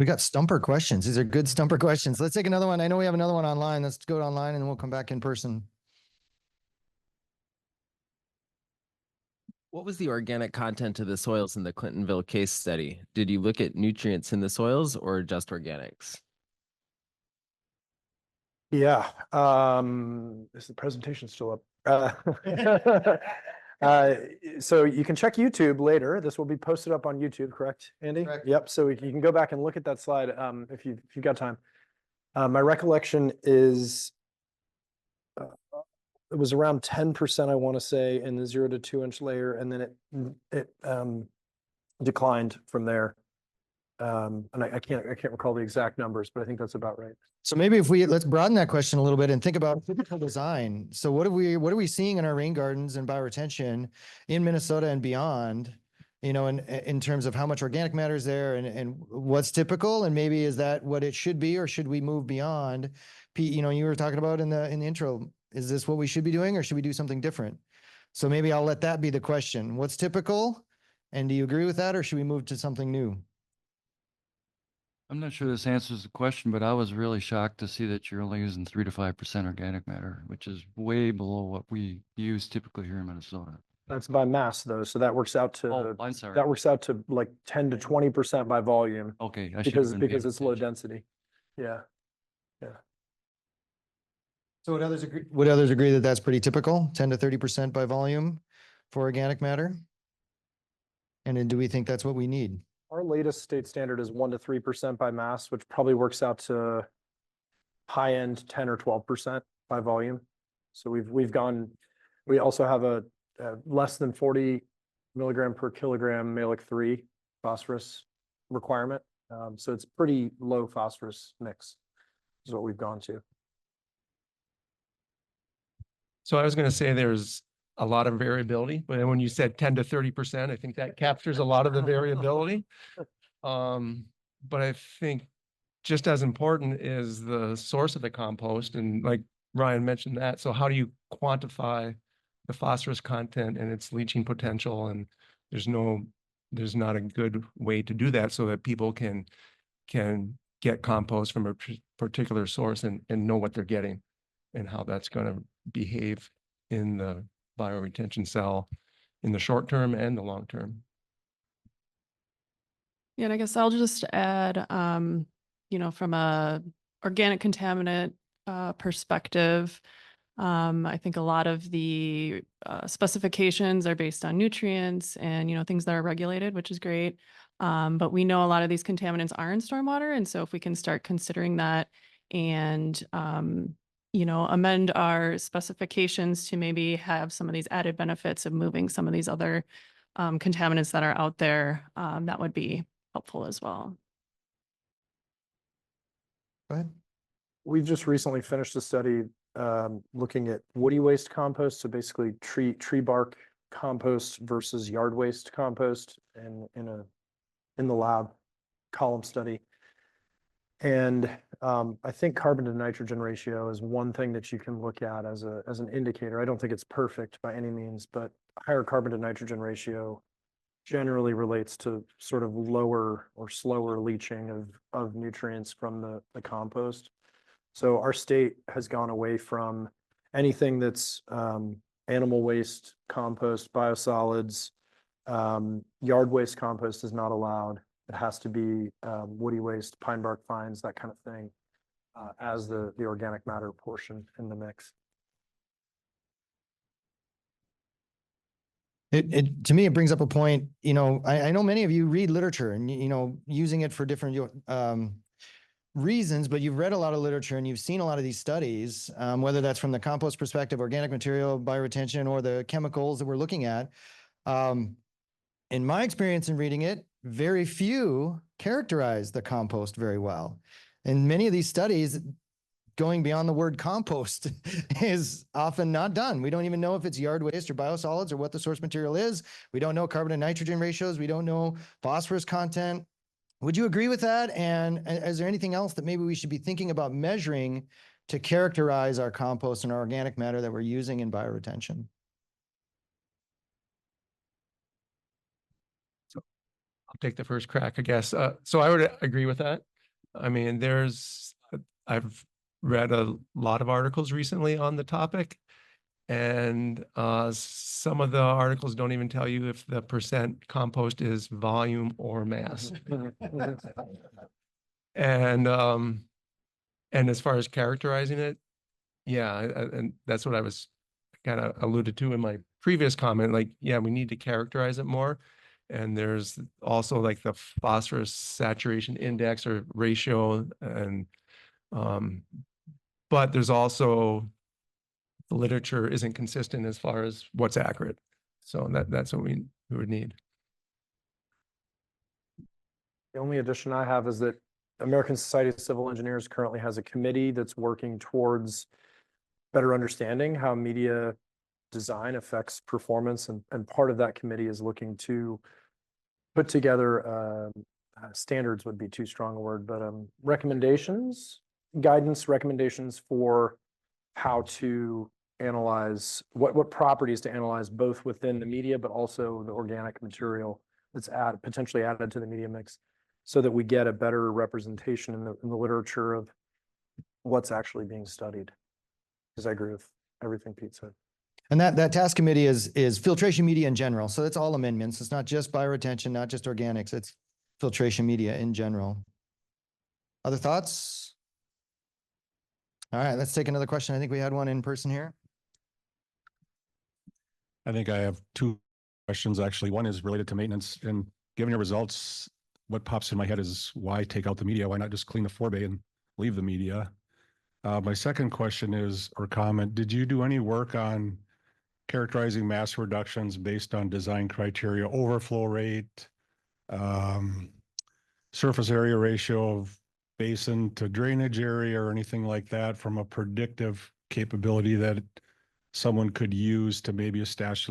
We got stumper questions. These are good stumper questions. Let's take another one. I know we have another one online. Let's go online and then we'll come back in person. What was the organic content of the soils in the Clintonville case study? Did you look at nutrients in the soils or just organics? Yeah. Is the presentation still up? So you can check YouTube later. This will be posted up on YouTube, correct, Andy? Correct. Yep. So you can go back and look at that slide if you've got time. My recollection is it was around 10%, I want to say, in the 0 to 2 inch layer, and then it declined from there. And I can't recall the exact numbers, but I think that's about right. So maybe let's broaden that question a little bit and think about typical design. So what are we seeing in our rain gardens and bioretention in Minnesota and beyond, you know, in terms of how much organic matter is there and what's typical, and maybe is that what it should be, or should we move beyond? Pete, you know, you were talking about in the intro, is this what we should be doing, or should we do something different? So maybe I'll let that be the question. What's typical? And do you agree with that, or should we move to something new? I'm not sure this answers the question, but I was really shocked to see that you're only using 3 to 5% organic matter, which is way below what we use typically here in Minnesota. That's by mass though, so that works out to Oh, I'm sorry. that works out to like 10 to 20% by volume Okay, I should have been because paying it's low attention. density. Yeah. So would others agree that that's pretty typical, 10 to 30% by volume for organic matter? And then do we think that's what we need? Our latest state standard is 1 to 3% by mass, which probably works out to high end 10 or 12% by volume. So we also have a less than 40 milligram per kilogram Malic 3 phosphorus requirement. So it's pretty low phosphorus mix is what we've gone to. So I was going to say there's a lot of variability, but when you said 10 to 30%, I think that captures a lot of the variability. But I think just as important is the source of the compost. And like Ryan mentioned that. So how do you quantify the phosphorus content and its leaching potential? And there's not a good way to do that so that people can get compost from a particular source and know what they're getting and how that's going to behave in the bioretention cell in the short term and the long term. Yeah, and I guess I'll just add, you know, from a organic contaminant perspective, I think a lot of the specifications are based on nutrients and, you know, things that are regulated, which is great. But we know a lot of these contaminants are in stormwater. And so if we can start considering that and, you know, amend our specifications to maybe have some of these added benefits of moving some of these other contaminants that are out there, that would be helpful as well. Go ahead. We've just recently finished a study looking at woody waste compost, so basically tree bark compost versus yard waste compost in the lab column study. And I think carbon to nitrogen ratio is one thing that you can look at as an indicator. I don't think it's perfect by any means, but higher carbon to nitrogen ratio generally relates to sort of lower or slower leaching of nutrients from the compost. So our state has gone away from anything that's animal waste, compost, biosolids, yard waste compost is not allowed. It has to be woody waste, pine bark fines, that kind of thing, as the organic matter portion in the mix. To me, it brings up a point, I know many of you read literature and, using it for different reasons, but you've read a lot of literature and you've seen a lot of these studies, whether that's from the compost perspective, organic material, bioretention, or the chemicals that we're looking at. In my experience in reading it, very few characterize the compost very well. And many of these studies, going beyond the word compost is often not done. We don't even know if it's yard waste or biosolids or what the source material is. We don't know carbon and nitrogen ratios. We don't know phosphorus content. Would you agree with that? And is there anything else that maybe we should be thinking about measuring to characterize our compost and our organic matter that we're using in bioretention? So I'll take the first crack, I guess. So I would agree with that. I mean, I've read a lot of articles recently on the topic, and some of the articles don't even tell you if the percent compost is volume or mass. And as far as characterizing it, yeah, and that's what I was kind of alluded to in my previous comment. Like, yeah, we need to characterize it more. And there's also like the phosphorus saturation index or ratio, and but there's also the literature isn't consistent as far as what's accurate. So that's what we would need. The only addition I have is that American Society of Civil Engineers currently has a committee that's working towards better understanding how media design affects performance. And part of that committee is looking to put together standards would be too strong a word, but guidance recommendations for how to analyze what properties to analyze both within the media, but also the organic material that's potentially added to the media mix, so that we get a better representation in the literature of what's actually being studied. Because I agree with everything Pete said. And that task committee is filtration media in general. So it's all amendments. It's not just bioretention, not just organics. It's filtration media in general. Other thoughts? All right, let's take another question. I think we had one in person here. I think I have two questions, actually. One is related to maintenance, and given your results, what pops in my head is why take out the media? Why not just clean the forebay and leave the media? My second question is, or comment, did you do any work on characterizing mass reductions based on design criteria, overflow rate, surface area ratio of basin to drainage area, or anything like that, from a predictive capability that someone could use to maybe establish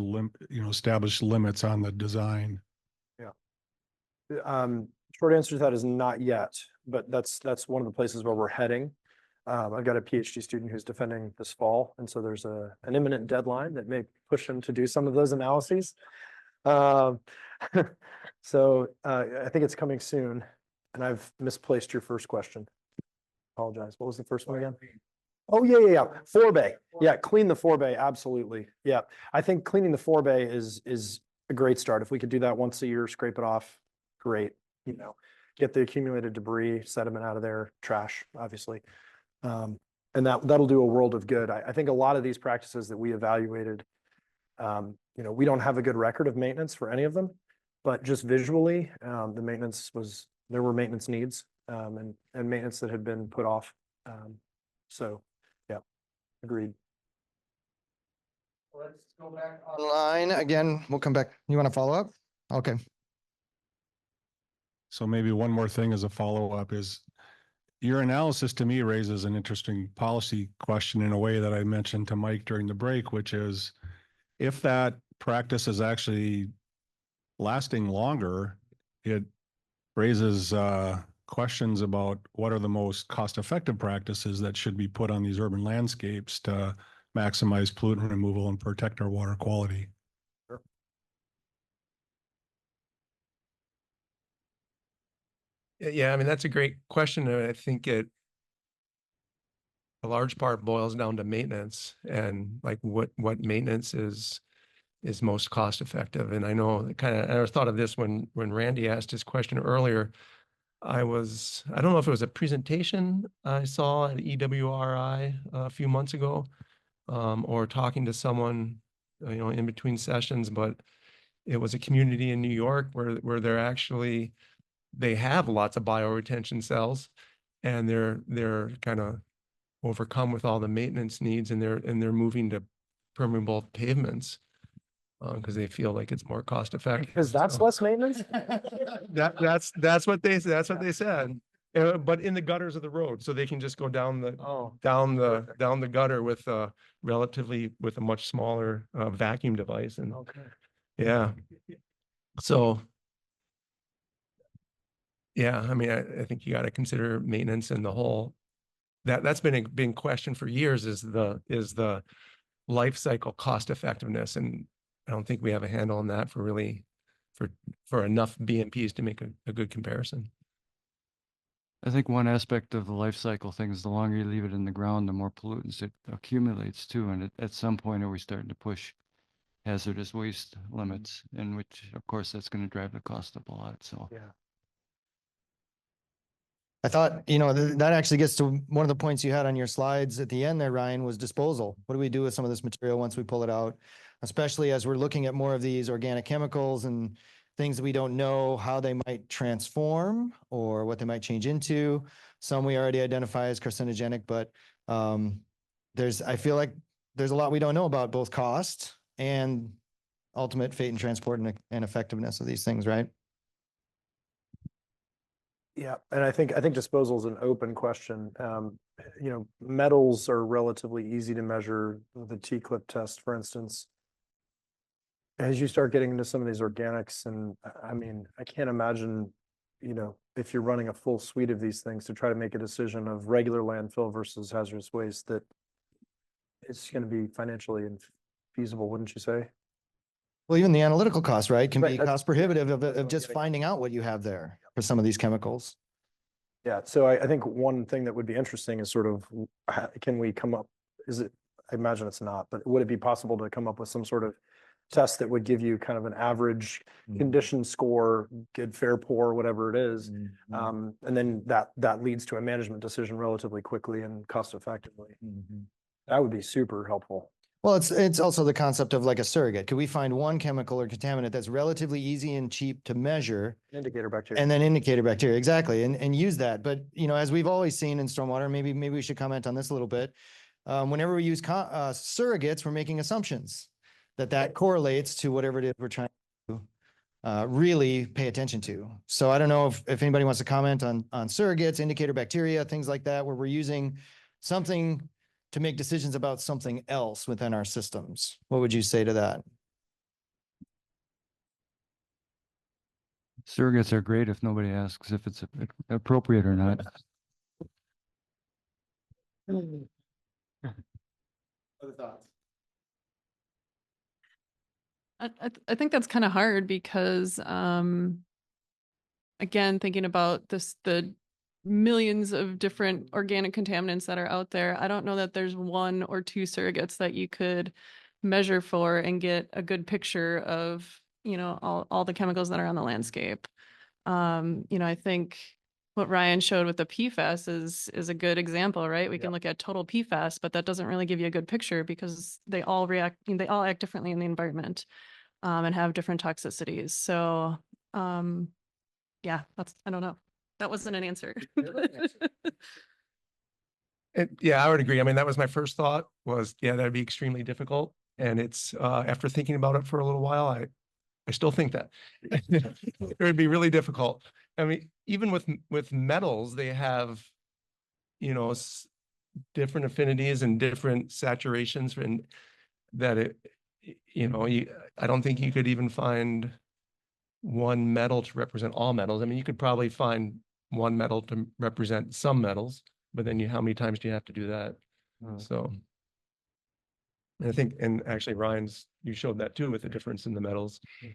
limits on the design? Yeah. Short answer to that is not yet, but that's one of the places where we're heading. I've got a PhD student who's defending this fall, and so there's an imminent deadline that may push him to do some of those analyses. So I think it's coming soon, and I've misplaced your first question. Apologize. What was the first one again? Oh, yeah. Forebay. Yeah, clean the forebay. Absolutely. Yeah. I think cleaning the forebay is a great start. If we could do that once a year, scrape it off, great. Get the accumulated debris, sediment out of there, trash, obviously. And that'll do a world of good. I think a lot of these practices that we evaluated, we don't have a good record of maintenance for any of them, but just visually, there were maintenance needs, and maintenance that had been put off. So yeah, agreed. Let's go back online again. We'll come back. You want to follow up? Okay. So maybe one more thing as a follow-up is, your analysis to me raises an interesting policy question in a way that I mentioned to Mike during the break, which is, if that practice is actually lasting longer, it raises questions about what are the most cost-effective practices that should be put on these urban landscapes to maximize pollutant removal and protect our water quality. Yeah, I mean, that's a great question. And I think a large part boils down to maintenance and like what maintenance is most cost effective. And I know I thought of this when Randy asked his question earlier. I don't know if it was a presentation I saw at EWRI a few months ago, or talking to someone, in between sessions, but it was a community in New York where they have lots of bioretention cells, and they're kind of overcome with all the maintenance needs, and they're moving to permeable pavements because they feel like it's more cost effective. Because that's less maintenance? That's what they said. But in the gutters of the road, so they can just go down the gutter with a much smaller vacuum device. And Okay. yeah, so yeah, I mean, I think you got to consider maintenance and the whole. That's been a big question for years, is the life cycle cost effectiveness, and I don't think we have a handle on that for enough BMPs to make a good comparison. I think one aspect of the life cycle thing is the longer you leave it in the ground, the more pollutants it accumulates too. And at some point, are we starting to push hazardous waste limits, in which, of course, that's going to drive the cost up a lot. So Yeah. I thought, that actually gets to one of the points you had on your slides at the end there, Ryan, was disposal. What do we do with some of this material once we pull it out? Especially as we're looking at more of these organic chemicals and things that we don't know how they might transform or what they might change into. Some we already identify as carcinogenic, but I feel like there's a lot we don't know about both cost and ultimate fate and transport and effectiveness of these things, right? Yeah, and I think disposal is an open question. Metals are relatively easy to measure. The T-clip test, for instance. As you start getting into some of these organics, and I mean, I can't imagine, if you're running a full suite of these things to try to make a decision of regular landfill versus hazardous waste, that it's going to be financially infeasible, wouldn't you say? Well, even the analytical cost, right, can be Right, cost prohibitive of what I'm just getting at. finding out what you have there for some of these chemicals. Yeah, so I think one thing that would be interesting is sort of, can we come up, I imagine it's not, but would it be possible to come up with some sort of test that would give you kind of an average condition score, good, fair, poor, whatever it is, and then that leads to a management decision relatively quickly and cost effectively. That would be super helpful. Well, it's also the concept of like a surrogate. Could we find one chemical or contaminant that's relatively easy and cheap to measure? Indicator bacteria. And then indicator bacteria, exactly, and use that. But, as we've always seen in stormwater, maybe we should comment on this a little bit. Whenever we use surrogates, we're making assumptions that correlates to whatever it is we're trying to really pay attention to. So I don't know if anybody wants to comment on surrogates, indicator bacteria, things like that, where we're using something to make decisions about something else within our systems. What would you say to that? surrogates are great if nobody asks if it's appropriate or not. Other thoughts? I think that's kind of hard because, again, thinking about the millions of different organic contaminants that are out there, I don't know that there's one or two surrogates that you could measure for and get a good picture of, all the chemicals that are on the landscape. I think what Ryan showed with the PFAS is a good example, right? We can look at total PFAS, but that doesn't really give you a good picture because they all act differently in the environment, and have different toxicities. So, yeah, I don't know. That wasn't an answer. Yeah, I would agree. I mean, that was my first thought was, that'd be extremely difficult. And it's, after thinking about it for a little while, I still think that it would be really difficult. I mean, even with metals, they have, different affinities and different saturations, and that I don't think you could even find one metal to represent all metals. I mean, you could probably find one metal to represent some metals, but then how many times do you have to do that? So. And I think, and actually you showed that too with the difference in the metals. I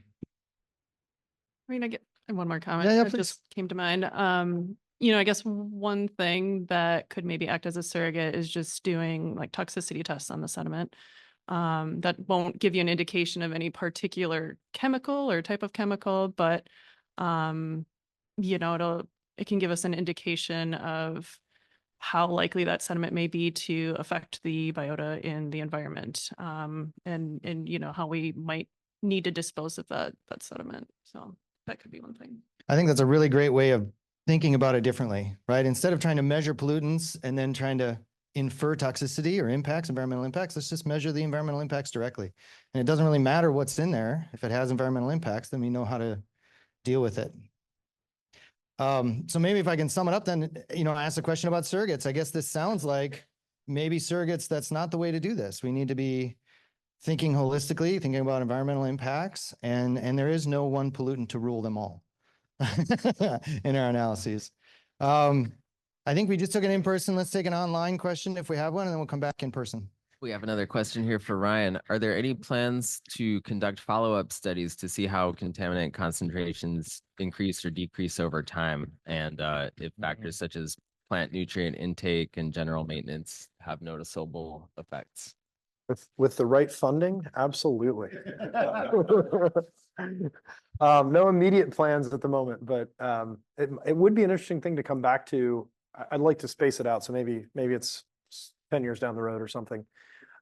mean, I get one more comment Yeah, that please. just came to mind. I guess one thing that could maybe act as a surrogate is just doing like toxicity tests on the sediment. That won't give you an indication of any particular chemical or type of chemical, but it can give us an indication of how likely that sediment may be to affect the biota in the environment, and how we might need to dispose of that sediment. So that could be one thing. I think that's a really great way of thinking about it differently, right? Instead of trying to measure pollutants and then trying to infer toxicity or impacts, environmental impacts, let's just measure the environmental impacts directly. And it doesn't really matter what's in there. If it has environmental impacts, then we know how to deal with it. So maybe if I can sum it up, then, ask a question about surrogates. I guess this sounds like maybe surrogates, that's not the way to do this. We need to be thinking holistically, thinking about environmental impacts, and there is no one pollutant to rule them all in our analyses. I think we just took an in-person. Let's take an online question if we have one, and then we'll come back in person. We have another question here for Ryan. Are there any plans to conduct follow-up studies to see how contaminant concentrations increase or decrease over time? And if factors such as plant nutrient intake and general maintenance have noticeable effects? With the right funding, absolutely. No immediate plans at the moment, but it would be an interesting thing to come back to. I'd like to space it out, so maybe it's 10 years down the road or something.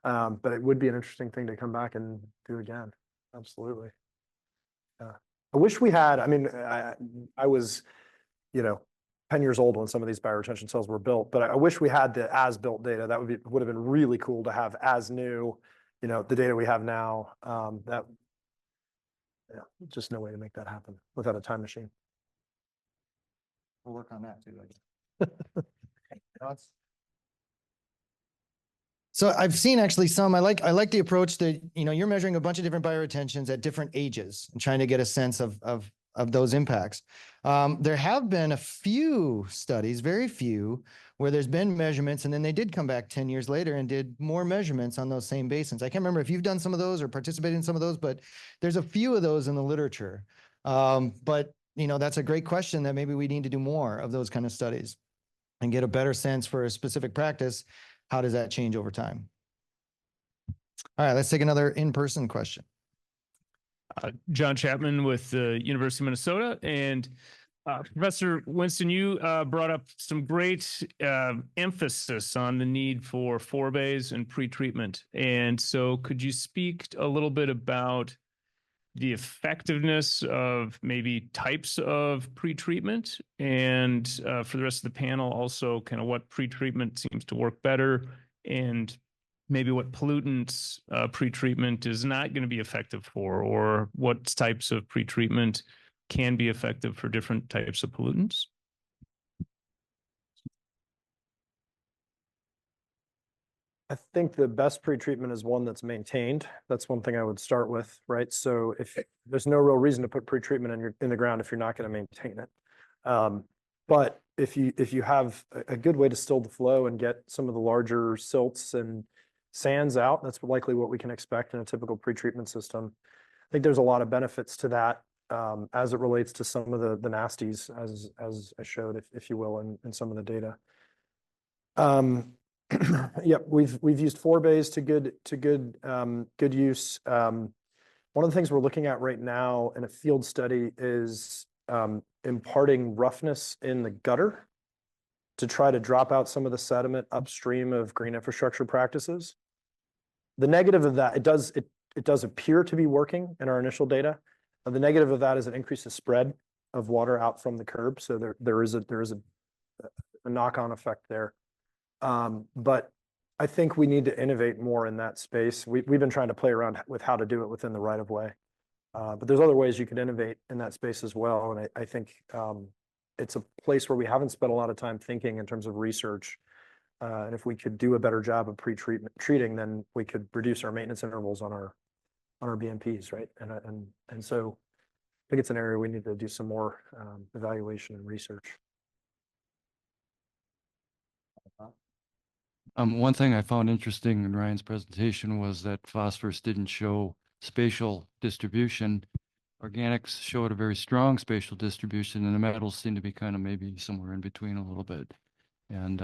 But it would be an interesting thing to come back and do again. Absolutely. I wish we had, I was, 10 years old when some of these bioretention cells were built, but I wish we had the as-built data. That would have been really cool to have as new, the data we have now. Just no way to make that happen without a time machine. We'll work on that too, I guess. Thoughts? So I've seen actually some, I like the approach that, you're measuring a bunch of different bioretentions at different ages and trying to get a sense of those impacts. There have been a few studies, very few, where there's been measurements and then they did come back 10 years later and did more measurements on those same basins. I can't remember if you've done some of those or participated in some of those, but there's a few of those in the literature. But that's a great question that maybe we need to do more of those kind of studies and get a better sense for a specific practice. How does that change over time? All right, let's take another in-person question. John Chapman with the University of Minnesota. And Professor Winston, you brought up some great emphasis on the need for forebays and pretreatment. And so could you speak a little bit about the effectiveness of maybe types of pretreatment, and for the rest of the panel, also kind of what pretreatment seems to work better, and maybe what pollutants pretreatment is not going to be effective for, or what types of pretreatment can be effective for different types of pollutants? I think the best pretreatment is one that's maintained. That's one thing I would start with, right? So if there's no real reason to put pretreatment in the ground if you're not going to maintain it. But if you have a good way to still the flow and get some of the larger silts and sands out, that's likely what we can expect in a typical pretreatment system. I think there's a lot of benefits to that as it relates to some of the nasties, as I showed, if you will, in some of the data. Yep, we've used forebays to good use. One of the things we're looking at right now in a field study is imparting roughness in the gutter to try to drop out some of the sediment upstream of green infrastructure practices. The negative of that, it does appear to be working in our initial data. The negative of that is it increases spread of water out from the curb. So there is a knock-on effect there. But I think we need to innovate more in that space. We've been trying to play around with how to do it within the right of way. But there's other ways you could innovate in that space as well. And I think it's a place where we haven't spent a lot of time thinking in terms of research. And if we could do a better job of treating, then we could reduce our maintenance intervals on our BMPs, right? And so I think it's an area we need to do some more evaluation and research. One thing I found interesting in Ryan's presentation was that phosphorus didn't show spatial distribution. Organics showed a very strong spatial distribution, and the metals seem to be kind of maybe somewhere in between a little bit. And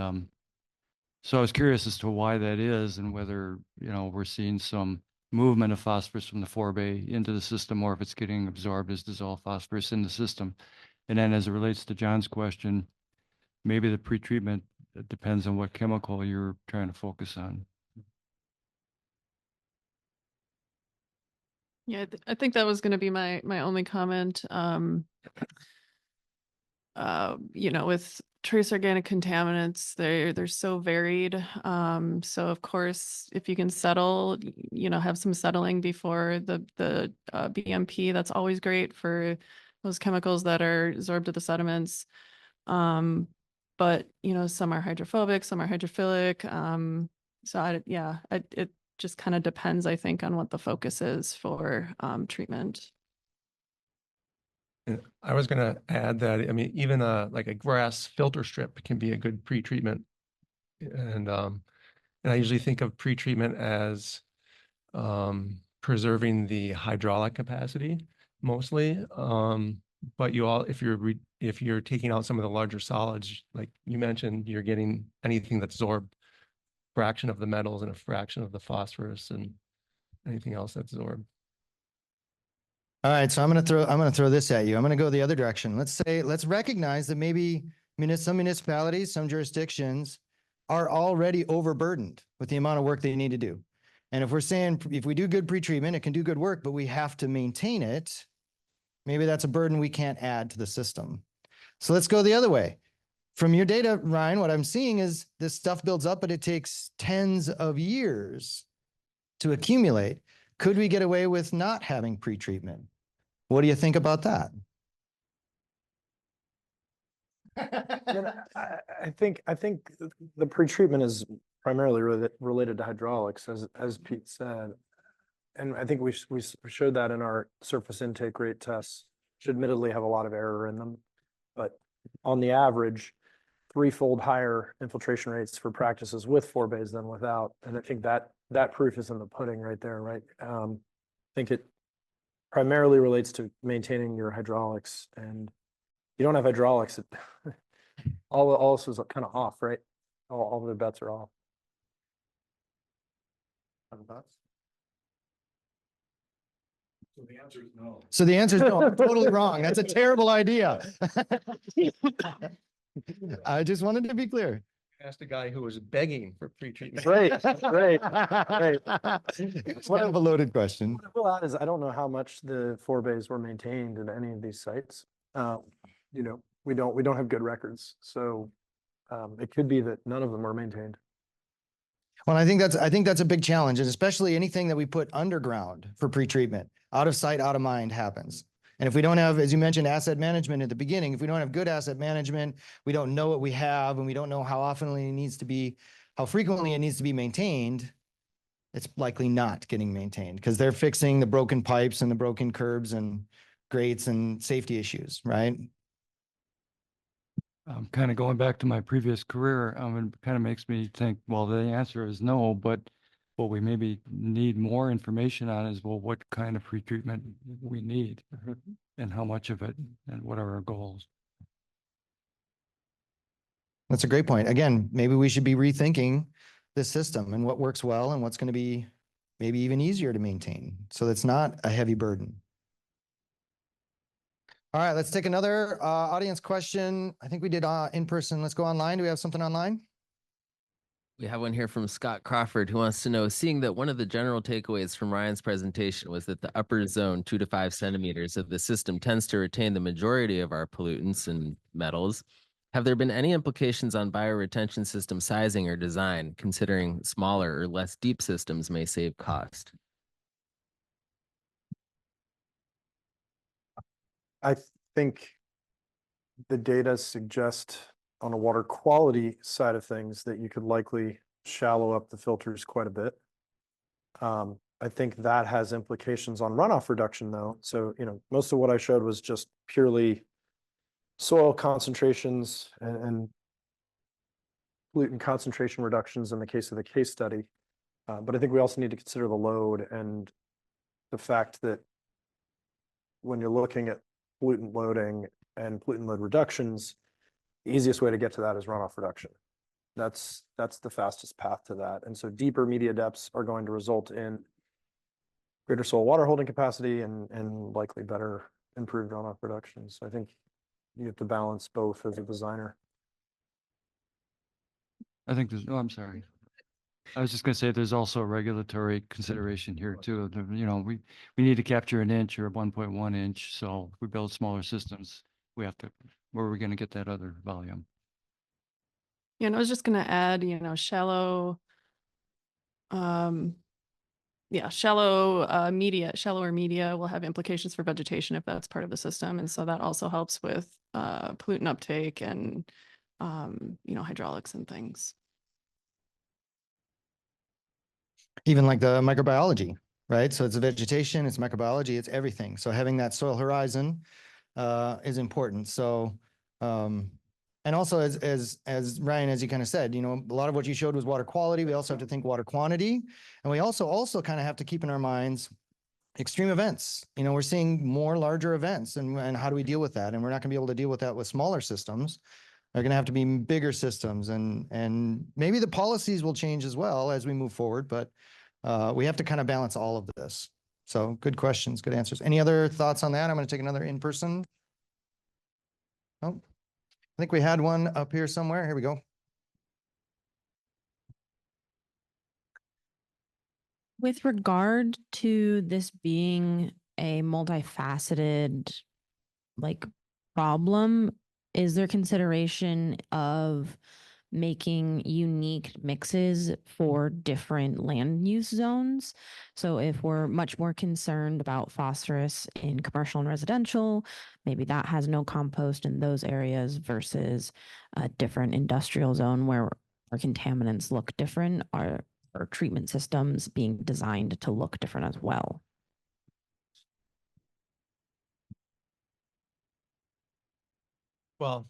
so I was curious as to why that is, and whether, we're seeing some movement of phosphorus from the forebay into the system, or if it's getting absorbed as dissolved phosphorus in the system. And then as it relates to John's question, maybe the pretreatment depends on what chemical you're trying to focus on. Yeah, I think that was going to be my only comment. With trace organic contaminants, they're so varied. So of course, if you can settle, have some settling before the BMP, that's always great for those chemicals that are absorbed to the sediments. But some are hydrophobic, some are hydrophilic. It just kind of depends, I think, on what the focus is for treatment. And I was going to add that, I mean, even like a grass filter strip can be a good pretreatment. And I usually think of pretreatment as preserving the hydraulic capacity mostly. But if you're taking out some of the larger solids, like you mentioned, you're getting anything that's absorbed, fraction of the metals and a fraction of the phosphorus and anything else that's absorbed. All right, so I'm gonna throw this at you. I'm gonna go the other direction. Let's recognize that maybe some municipalities, some jurisdictions are already overburdened with the amount of work they need to do. And if we're saying if we do good pretreatment, it can do good work, but we have to maintain it, maybe that's a burden we can't add to the system. So let's go the other way. From your data, Ryan, what I'm seeing is this stuff builds up, but it takes tens of years to accumulate. Could we get away with not having pretreatment? What do you think about that? I think the pretreatment is primarily related to hydraulics, as Pete said, and I think we showed that in our surface intake rate tests, which admittedly have a lot of error in them, but on the average, threefold higher infiltration rates for practices with forebays than without, and I think that proof is in the pudding right there, right? I think it primarily relates to maintaining your hydraulics, and you don't have hydraulics, all this is kind of off, right? All the bets are off. So the answer is no. So the answer is no. I'm totally wrong. That's a terrible idea. I just wanted to be clear. Asked a guy who was begging for pretreatment. Right. It's kind of a loaded question. What I will add is I don't know how much the forebays were maintained in any of these sites. We don't have good records, so it could be that none of them were maintained. Well, I think that's a big challenge, and especially anything that we put underground for pretreatment, out of sight, out of mind happens. And if we don't have, as you mentioned, asset management at the beginning, if we don't have good asset management, we don't know what we have, and we don't know how frequently it needs to be maintained, it's likely not getting maintained because they're fixing the broken pipes and the broken curbs and grates and safety issues, right? Kind of going back to my previous career, it kind of makes me think, well, the answer is no, but what we maybe need more information on is, well, what kind of pretreatment we need and how much of it and what are our goals. That's a great point. Again, maybe we should be rethinking this system and what works well and what's going to be maybe even easier to maintain so that's not a heavy burden. All right, let's take another audience question. I think we did in person. Let's go online. Do we have something online? We have one here from Scott Crawford, who wants to know, seeing that one of the general takeaways from Ryan's presentation was that the upper zone 2 to 5 centimeters of the system tends to retain the majority of our pollutants and metals, have there been any implications on bioretention system sizing or design, considering smaller or less deep systems may save cost? I think the data suggest on a water quality side of things that you could likely shallow up the filters quite a bit. I think that has implications on runoff reduction though. So, most of what I showed was just purely soil concentrations and pollutant concentration reductions in the case of the case study. But I think we also need to consider the load and the fact that when you're looking at pollutant loading and pollutant load reductions, the easiest way to get to that is runoff reduction. That's the fastest path to that. And so deeper media depths are going to result in greater soil water holding capacity and likely better improved runoff reduction. So I think you have to balance both as a designer. I think there's, oh, I'm sorry. I was just gonna say, there's also a regulatory consideration here too. You know, we need to capture an inch or 1.1 inch. So if we build smaller systems, we have to, where are we gonna get that other volume? Yeah, and I was just gonna add, shallower media will have implications for vegetation if that's part of the system. And so that also helps with pollutant uptake and, hydraulics and things. Even like the microbiology, right? So it's a vegetation, it's microbiology, it's everything. So having that soil horizon is important. So, and also as Ryan, as you kind of said, a lot of what you showed was water quality. We also have to think water quantity. And we also kind of have to keep in our minds extreme events. We're seeing more larger events and how do we deal with that? And we're not gonna be able to deal with that with smaller systems. They're gonna have to be bigger systems and maybe the policies will change as well as we move forward, but we have to kind of balance all of this. So good questions, good answers. Any other thoughts on that? I'm gonna take another in-person. Oh, I think we had one up here somewhere. Here we go. With regard to this being a multifaceted problem, is there consideration of making unique mixes for different land use zones? So if we're much more concerned about phosphorus in commercial and residential, maybe that has no compost in those areas versus a different industrial zone where our contaminants look different. Are treatment systems being designed to look different as well? Well,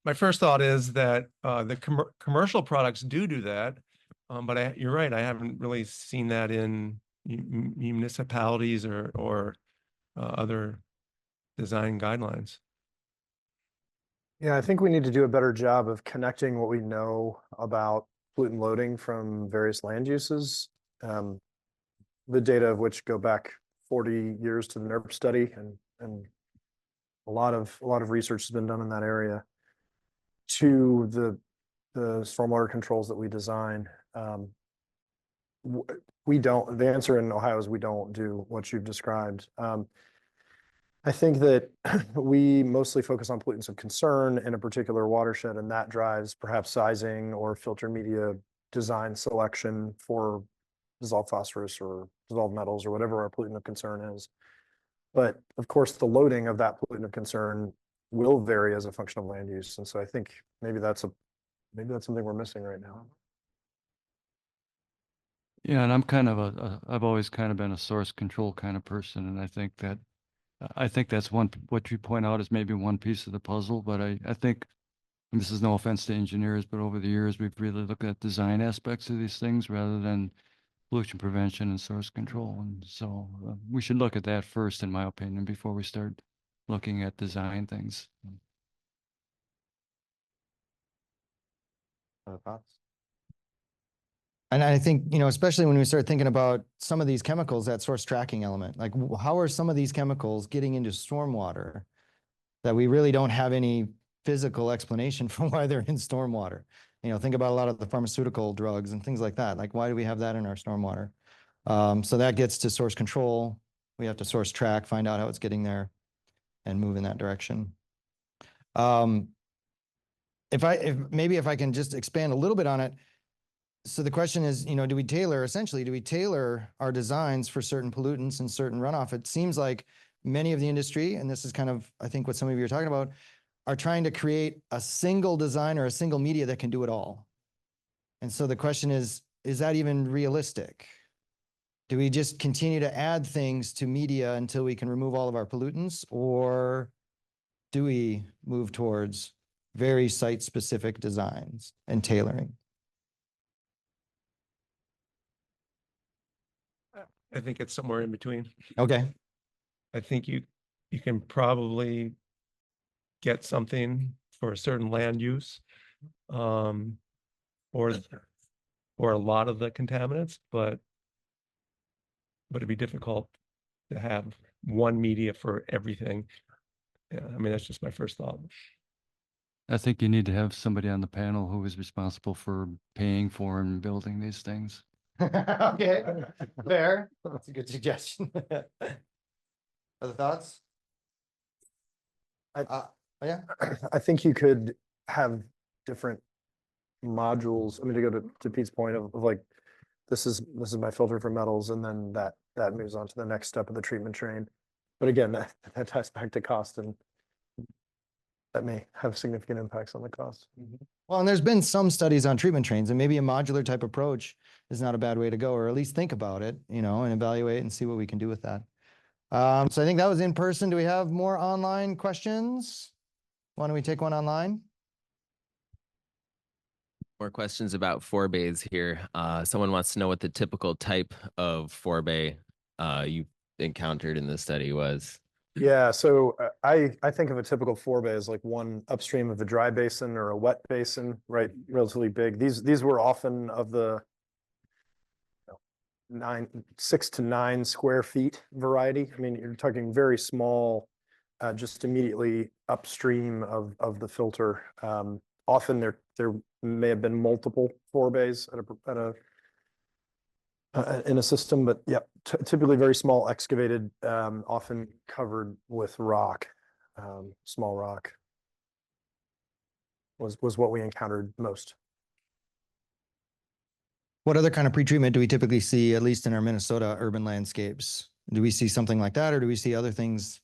my first thought is that the commercial products do that, but you're right. I haven't really seen that in municipalities or other design guidelines. Yeah, I think we need to do a better job of connecting what we know about pollutant loading from various land uses. The data of which go back 40 years to the NERP study, and a lot of research has been done in that area, to the stormwater controls that we design. We don't, the answer in Ohio is we don't do what you've described. I think that we mostly focus on pollutants of concern in a particular watershed, and that drives perhaps sizing or filter media design selection for dissolved phosphorus or dissolved metals or whatever our pollutant of concern is. But of course, the loading of that pollutant of concern will vary as a function of land use. And so I think maybe that's something we're missing right now. Yeah, and I'm kind of I've always kind of been a source control kind of person, and I think that's what you point out is maybe one piece of the puzzle, but I think, and this is no offense to engineers, but over the years, we've really looked at design aspects of these things rather than pollution prevention and source control. And so we should look at that first, in my opinion, before we start looking at design things. Other thoughts? And I think, especially when we start thinking about some of these chemicals, that source tracking element, like how are some of these chemicals getting into stormwater that we really don't have any physical explanation for why they're in stormwater? Think about a lot of the pharmaceutical drugs and things like that. Like, why do we have that in our stormwater? So that gets to source control. We have to source track, find out how it's getting there, and move in that direction. If I can just expand a little bit on it. So the question is, do we tailor our designs for certain pollutants and certain runoff? It seems like many of the industry, and this is kind of, I think, what some of you are talking about, are trying to create a single design or a single media that can do it all. And so the question is that even realistic? Do we just continue to add things to media until we can remove all of our pollutants? Or do we move towards very site-specific designs and tailoring? I think it's somewhere in between. Okay. I think you can probably get something for a certain land use, or a lot of the contaminants, but it'd be difficult to have one media for everything. Yeah, I mean, that's just my first thought. I think you need to have somebody on the panel who is responsible for paying for and building these things. Okay, fair. That's a good suggestion. Other thoughts? Yeah. I think you could have different modules. I mean, to go to Pete's point of like, this is my filter for metals, and then that moves on to the next step of the treatment train. But again, that ties back to cost, and that may have significant impacts on the cost. Well, and there's been some studies on treatment trains, and maybe a modular type approach is not a bad way to go, or at least think about it, and evaluate and see what we can do with that. So I think that was in person. Do we have more online questions? Why don't we take one online? More questions about forebays here. Someone wants to know what the typical type of forebay you encountered in the study was. Yeah, so I think of a typical forebay as like one upstream of a dry basin or a wet basin, right? Relatively big. These were often of the 6 to 9 square feet variety. I mean, you're talking very small, just immediately upstream of the filter. Often there may have been multiple forebays in a system, but yeah, typically very small, excavated, often covered with rock, small rock was what we encountered most. What other kind of pretreatment do we typically see, at least in our Minnesota urban landscapes? Do we see something like that, or do we see other things?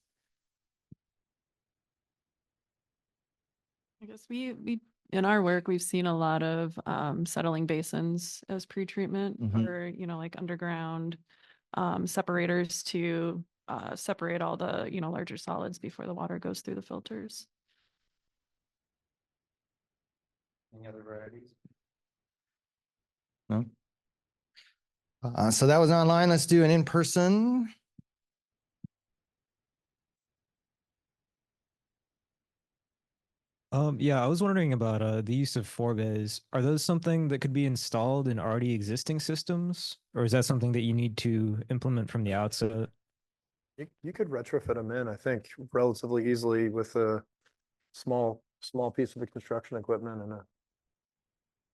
I guess we in our work, we've seen a lot of settling basins as pretreatment, or like underground separators to separate all the larger solids before the water goes through the filters. Any other varieties? No. So that was online. Let's do an in-person. Yeah, I was wondering about the use of forebays. Are those something that could be installed in already existing systems, or is that something that you need to implement from the outset? You could retrofit them in, I think, relatively easily with a small piece of the construction equipment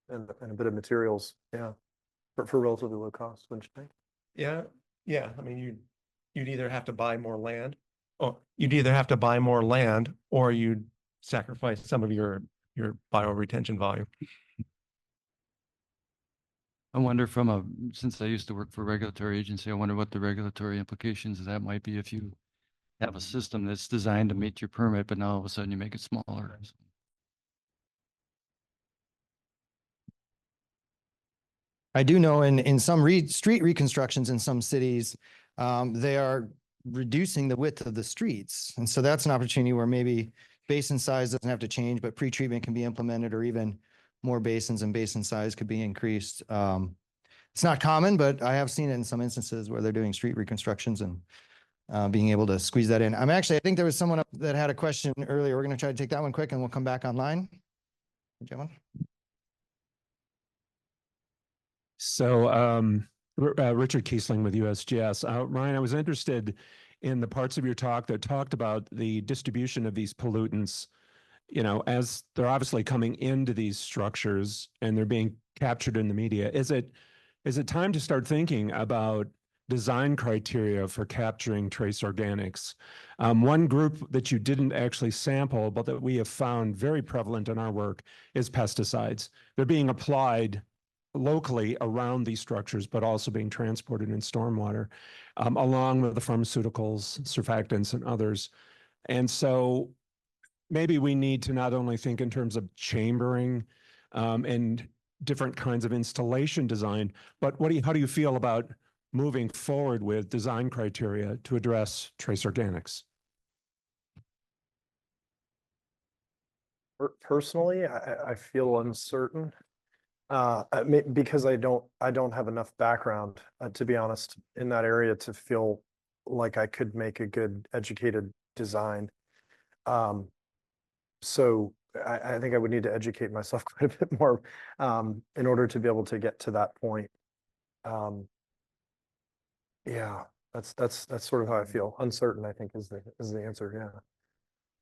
and a bit of materials. Yeah, for relatively low cost, wouldn't you think? Yeah. I mean, you'd either have to buy more land, or you'd sacrifice some of your bioretention volume. I wonder since I used to work for a regulatory agency, I wonder what the regulatory implications of that might be if you have a system that's designed to meet your permit, but now all of a sudden you make it smaller. I do know in some street reconstructions in some cities, they are reducing the width of the streets. And so that's an opportunity where maybe basin size doesn't have to change, but pretreatment can be implemented, or even more basins and basin size could be increased. It's not common, but I have seen it in some instances where they're doing street reconstructions and being able to squeeze that in. I think there was someone up that had a question earlier. We're going to try to take that one quick and we'll come back online. Gentlemen. So Richard Kiesling with USGS. Ryan, I was interested in the parts of your talk that talked about the distribution of these pollutants, as they're obviously coming into these structures and they're being captured in the media. Is it time to start thinking about design criteria for capturing trace organics? One group that you didn't actually sample, but that we have found very prevalent in our work, is pesticides. They're being applied locally around these structures, but also being transported in stormwater, along with the pharmaceuticals, surfactants, and others. And so maybe we need to not only think in terms of chambering and different kinds of installation design, but how do you feel about moving forward with design criteria to address trace organics? Personally, I feel uncertain. Because I don't have enough background, to be honest, in that area to feel like I could make a good educated design. So I think I would need to educate myself quite a bit more in order to be able to get to that point. Yeah, that's sort of how I feel. Uncertain, I think, is the answer. Yeah.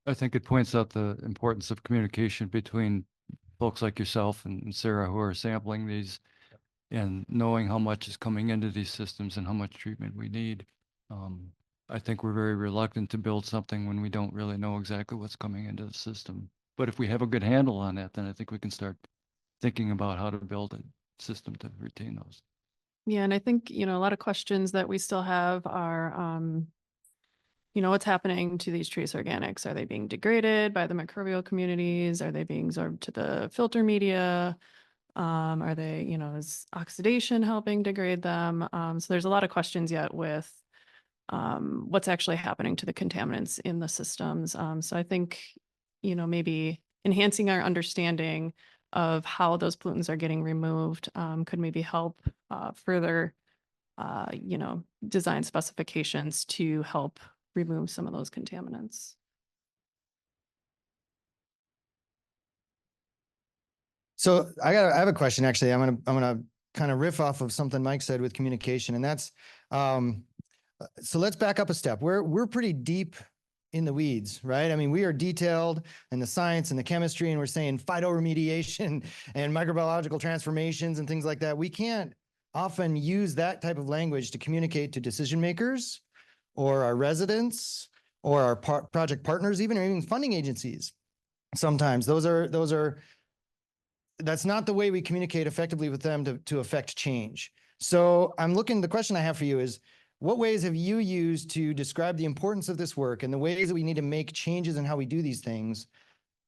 I think it points out the importance of communication between folks like yourself and Sarah who are sampling these and knowing how much is coming into these systems and how much treatment we need. I think we're very reluctant to build something when we don't really know exactly what's coming into the system. But if we have a good handle on that, then I think we can start thinking about how to build a system to retain those. Yeah, and I think, a lot of questions that we still have are, what's happening to these trace organics? Are they being degraded by the microbial communities? Are they being absorbed to the filter media? Are they, is oxidation helping degrade them? So there's a lot of questions yet with what's actually happening to the contaminants in the systems. So I think, maybe enhancing our understanding of how those pollutants are getting removed could maybe help further, design specifications to help remove some of those contaminants. So I have a question, actually. I'm gonna kind of riff off of something Mike said with communication, and that's so let's back up a step. We're pretty deep in the weeds, right? I mean, we are detailed in the science and the chemistry, and we're saying phytoremediation and microbiological transformations and things like that. We can't often use that type of language to communicate to decision makers or our residents or our project partners, or even funding agencies. Sometimes that's not the way we communicate effectively with them to affect change. So the question I have for you is, what ways have you used to describe the importance of this work and the ways that we need to make changes in how we do these things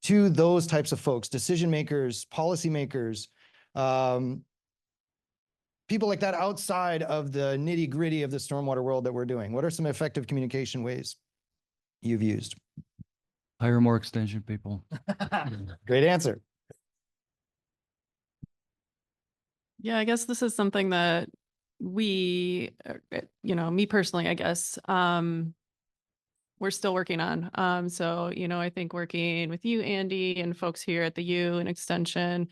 to those types of folks, decision makers, policymakers, people like that outside of the nitty gritty of the stormwater world that we're doing? What are some effective communication ways you've used? Hire more extension people. Great answer. Yeah, I guess this is something that we, me personally, I guess, we're still working on. So, I think working with you, Andy, and folks here at the U and Extension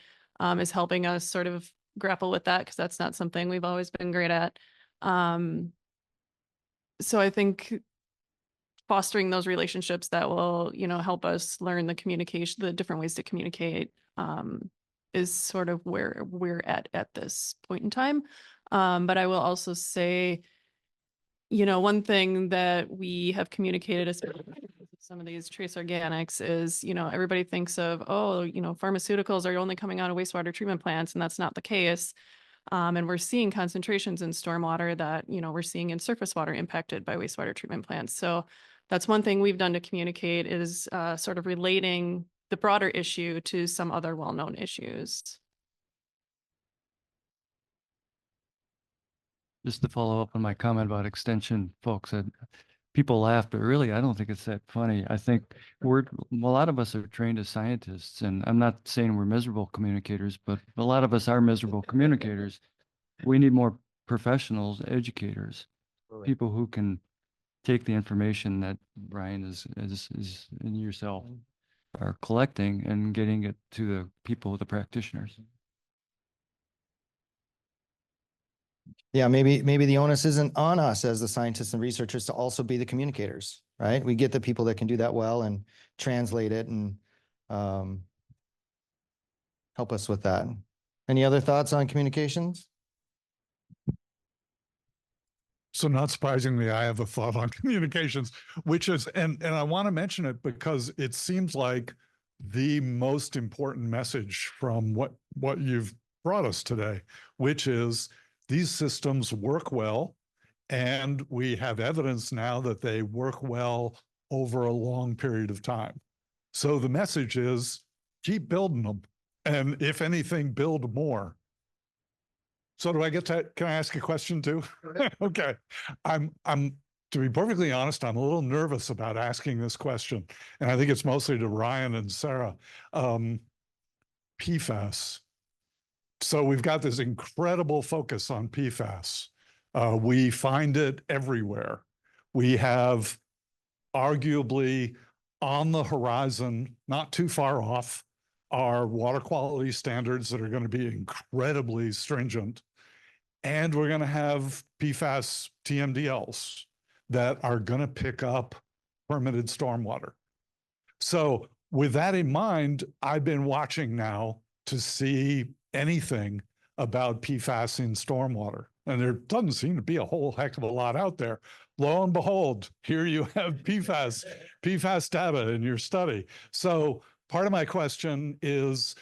is helping us sort of grapple with that, because that's not something we've always been great at. So I think fostering those relationships that will, help us learn the different ways to communicate is sort of where we're at this point in time. But I will also say, one thing that we have communicated, especially with some of these trace organics, is, everybody thinks of, pharmaceuticals are only coming out of wastewater treatment plants, and that's not the case. And we're seeing concentrations in stormwater that, we're seeing in surface water impacted by wastewater treatment plants. So that's one thing we've done to communicate, is sort of relating the broader issue to some other well-known issues. Just to follow up on my comment about extension folks, people laugh, but really, I don't think it's that funny. I think a lot of us are trained as scientists, and I'm not saying we're miserable communicators, but a lot of us are miserable communicators. We need more professionals, educators, people who can take the information that Brian is and yourself are collecting and getting it to the people, the practitioners. Yeah, maybe the onus isn't on us as the scientists and researchers to also be the communicators, right? We get the people that can do that well and translate it and help us with that. Any other thoughts on communications? So not surprisingly, I have a thought on communications, which is, and I want to mention it because it seems like the most important message from what you've brought us today, which is these systems work well, and we have evidence now that they work well over a long period of time. So the message is keep building them, and if anything, build more. So do I get to, can I ask a question too? Okay. I'm, to be perfectly honest, I'm a little nervous about asking this question. And I think it's mostly to Ryan and Sarah. PFAS. So we've got this incredible focus on PFAS. We find it everywhere. We have arguably on the horizon, not too far off, are water quality standards that are going to be incredibly stringent. And we're going to have PFAS TMDLs that are going to pick up permitted stormwater. So with that in mind, I've been watching now to see anything about PFAS in stormwater. And there doesn't seem to be a whole heck of a lot out there. Lo and behold, here you have PFAS data in your study. So part of my question is,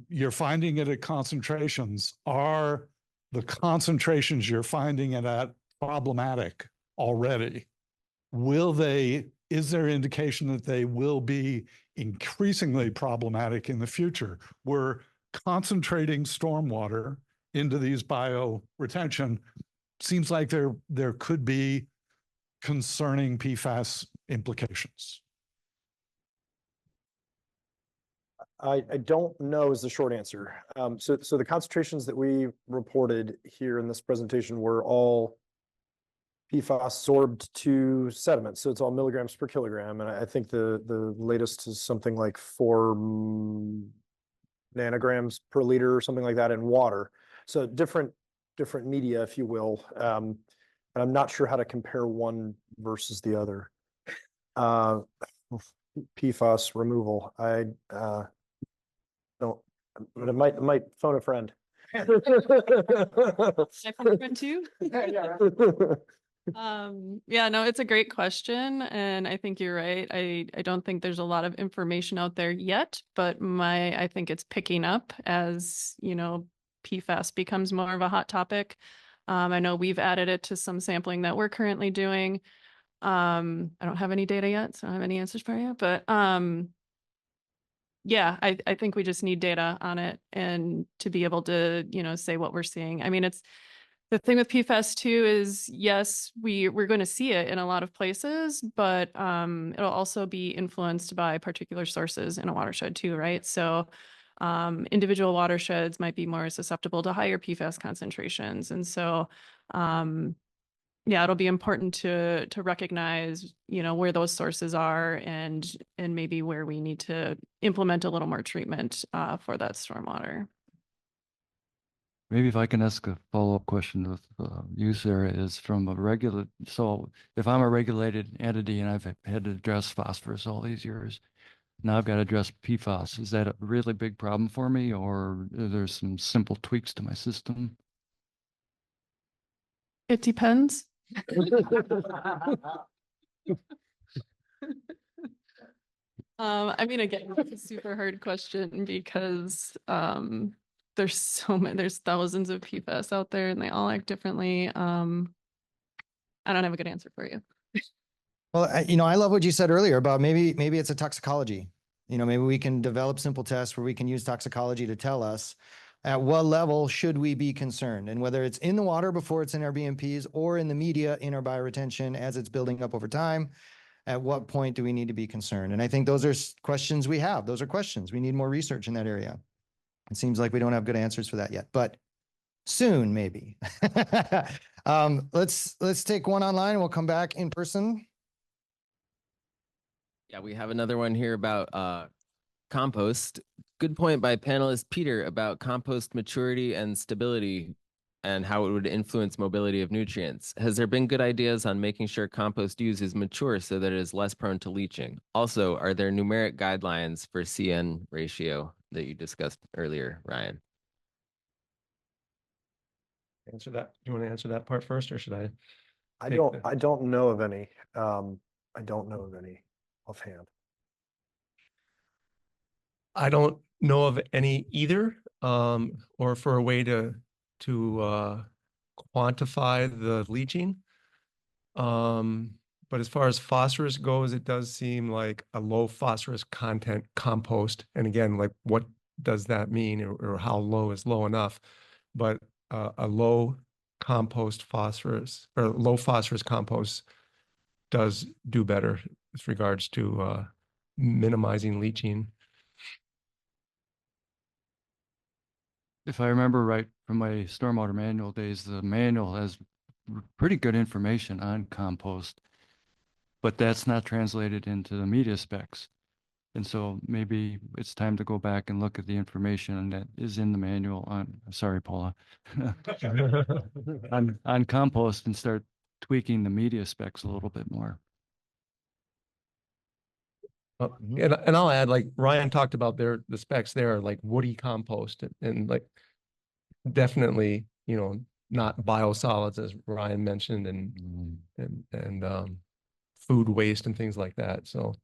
you're finding it at concentrations. Are the concentrations you're finding it at problematic already? Is there indication that they will be increasingly problematic in the future? We're concentrating stormwater into these bioretention. Seems like there could be concerning PFAS implications. I don't know is the short answer. So the concentrations that we reported here in this presentation were all PFAS sorbed to sediment. So it's all milligrams per kilogram. And I think the latest is something like 4 nanograms per liter or something like that in water. So different media, if you will. And I'm not sure how to compare one versus the other. PFAS removal. I don't, but I might phone a friend. I phone a friend too? Yeah, no, it's a great question. And I think you're right. I don't think there's a lot of information out there yet, but I think it's picking up as, PFAS becomes more of a hot topic. I know we've added it to some sampling that we're currently doing. I don't have any data yet, so I don't have any answers for you, but yeah, I think we just need data on it and to be able to, say what we're seeing. I mean, it's the thing with PFAS too is, yes, we're going to see it in a lot of places, but it'll also be influenced by particular sources in a watershed too, right? So individual watersheds might be more susceptible to higher PFAS concentrations. And so, yeah, it'll be important to recognize, where those sources are and maybe where we need to implement a little more treatment for that stormwater. Maybe if I can ask a follow-up question with use area is from so if I'm a regulated entity and I've had to address phosphorus all these years, now I've got to address PFAS. Is that a really big problem for me, or are there some simple tweaks to my system? It depends. I mean, again, it's a super hard question because there's thousands of PFAS out there and they all act differently. I don't have a good answer for you. Well, I love what you said earlier about maybe it's a toxicology. Maybe we can develop simple tests where we can use toxicology to tell us at what level should we be concerned, and whether it's in the water before it's in our BMPs or in the media in our bioretention as it's building up over time. At what point do we need to be concerned? And I think those are questions we have. Those are questions. We need more research in that area. It seems like we don't have good answers for that yet, but soon maybe. Let's take one online and we'll come back in person. Yeah, we have another one here about compost. Good point by panelist Peter about compost maturity and stability and how it would influence mobility of nutrients. Has there been good ideas on making sure compost use is mature so that it is less prone to leaching? Also, are there numeric guidelines for CN ratio that you discussed earlier, Ryan? Answer that. You want to answer that part first, or should I? I don't know of any. I don't know of any offhand. I don't know of any either, or for a way to quantify the leaching. But as far as phosphorus goes, it does seem like a low phosphorus content compost. And again, like what does that mean, or how low is low enough? But a low compost phosphorus or low phosphorus compost does do better with regards to minimizing leaching. if I remember right from my stormwater manual days, the manual has pretty good information on compost, but that's not translated into the media specs. And so maybe it's time to go back and look at the information that is in the manual on, sorry, Paula, on compost and start tweaking the media specs a little bit more. And I'll add, like Ryan talked about the specs there, like woody compost and like definitely, not biosolids as Ryan mentioned and food waste and things like that. So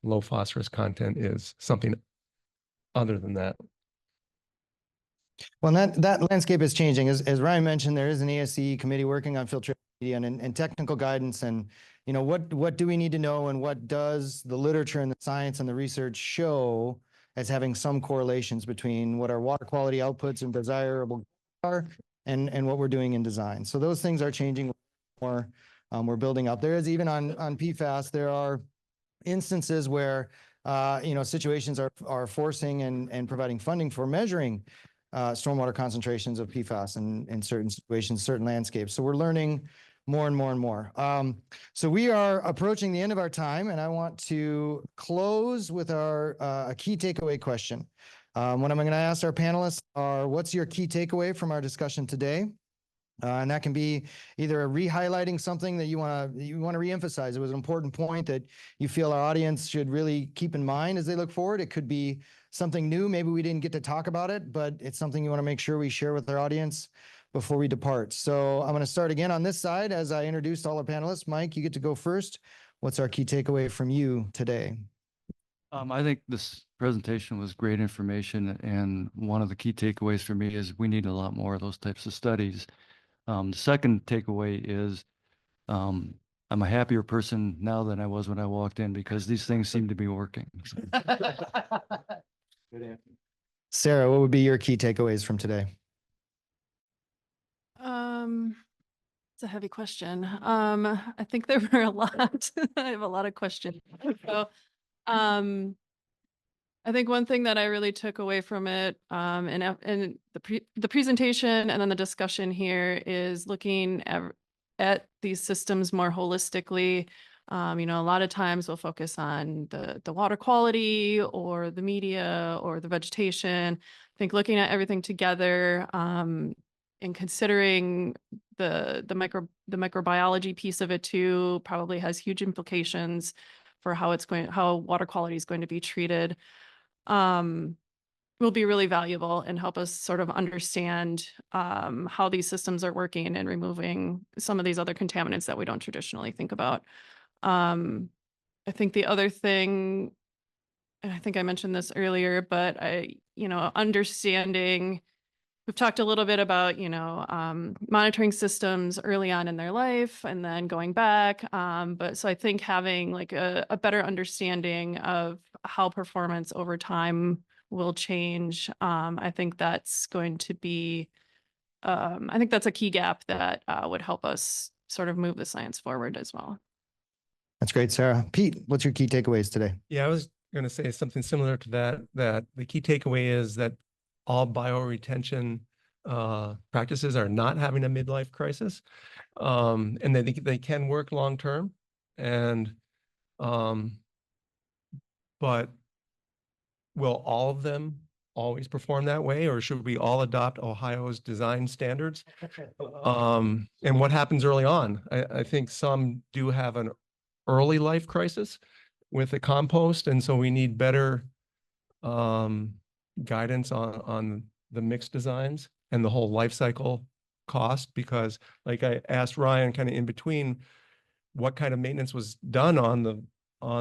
low phosphorus content is something other than that. Well, that landscape is changing. As Ryan mentioned, there is an ESC committee working on filtration and technical guidance. And, what do we need to know and what does the literature and the science and the research show as having some correlations between what our water quality outputs and desirable are and what we're doing in design. So those things are changing more. We're building up. There is even on PFAS, there are instances where, situations are forcing and providing funding for measuring stormwater concentrations of PFAS in certain situations, certain landscapes. So we're learning more and more and more. So we are approaching the end of our time, and I want to close with our a key takeaway question. What I'm going to ask our panelists are, what's your key takeaway from our discussion today? And that can be either a re-highlighting something that you want to re-emphasize. It was an important point that you feel our audience should really keep in mind as they look forward. It could be something new. Maybe we didn't get to talk about it, but it's something you want to make sure we share with our audience before we depart. So I'm going to start again on this side as I introduced all our panelists. Mike, you get to go first. What's our key takeaway from you today? I think this presentation was great information, and one of the key takeaways for me is we need a lot more of those types of studies. The second takeaway is I'm a happier person now than I was when I walked in because these things seem to be working. Sarah, what would be your key takeaways from today? It's a heavy question. I think there were a lot. I have a lot of questions. So, I think one thing that I really took away from it, and the presentation and then the discussion here is looking at these systems more holistically. A lot of times we'll focus on the water quality or the media or the vegetation. I think looking at everything together, and considering the microbiology piece of it too probably has huge implications for how water quality is going to be treated. Will be really valuable and help us sort of understand how these systems are working and removing some of these other contaminants that we don't traditionally think about. I think the other thing, and I think I mentioned this earlier, but understanding, we've talked a little bit about, monitoring systems early on in their life and then going back. But so I think having like a better understanding of how performance over time will change. I think that's going to be, I think that's a key gap that would help us sort of move the science forward as well. That's great, Sarah. Pete, what's your key takeaways today? Yeah, I was going to say something similar to that the key takeaway is that all bioretention practices are not having a midlife crisis, and they can work long term, and but will all of them always perform that way, or should we all adopt Ohio's design standards? And what happens early on? I think some do have an early life crisis with the compost, and so we need better guidance on the mixed designs and the whole life cycle cost, because like I asked Ryan kind of in between what kind of maintenance was done on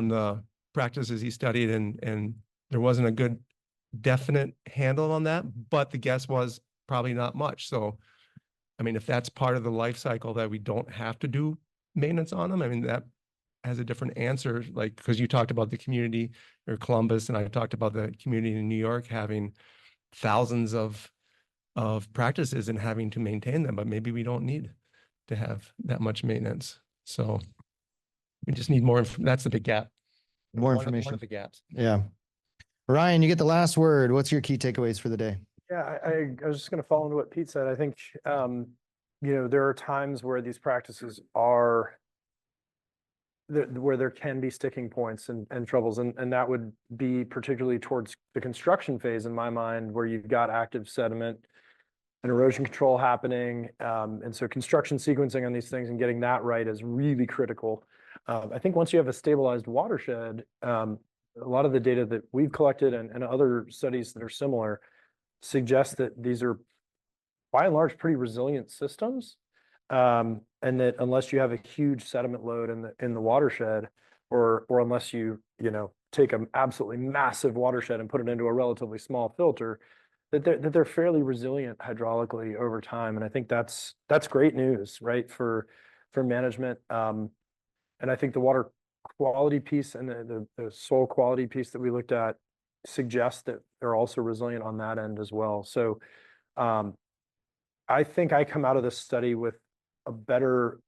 the practices he studied, and there wasn't a good definite handle on that, but the guess was probably not much. So I mean, if that's part of the life cycle that we don't have to do maintenance on them, I mean, that has a different answer, like, because you talked about the community or Columbus, and I talked about the community in New York having thousands of practices and having to maintain them, but maybe we don't need to have that much maintenance. So we just need more. That's the big gap. More One information. of the gaps. Yeah. Ryan, you get the last word. What's your key takeaways for the day? Yeah, I was just going to follow into what Pete said. I think, there are times where these practices are where there can be sticking points and troubles, and that would be particularly towards the construction phase in my mind, where you've got active sediment and erosion control happening. And so construction sequencing on these things and getting that right is really critical. I think once you have a stabilized watershed, a lot of the data that we've collected and other studies that are similar suggest that these are by and large pretty resilient systems. And that unless you have a huge sediment load in the watershed, or unless you take an absolutely massive watershed and put it into a relatively small filter, that they're fairly resilient hydraulically over time. And I think that's great news, right, for management. And I think the water quality piece and the soil quality piece that we looked at suggests that they're also resilient on that end as well. So I think I come out of this study with a better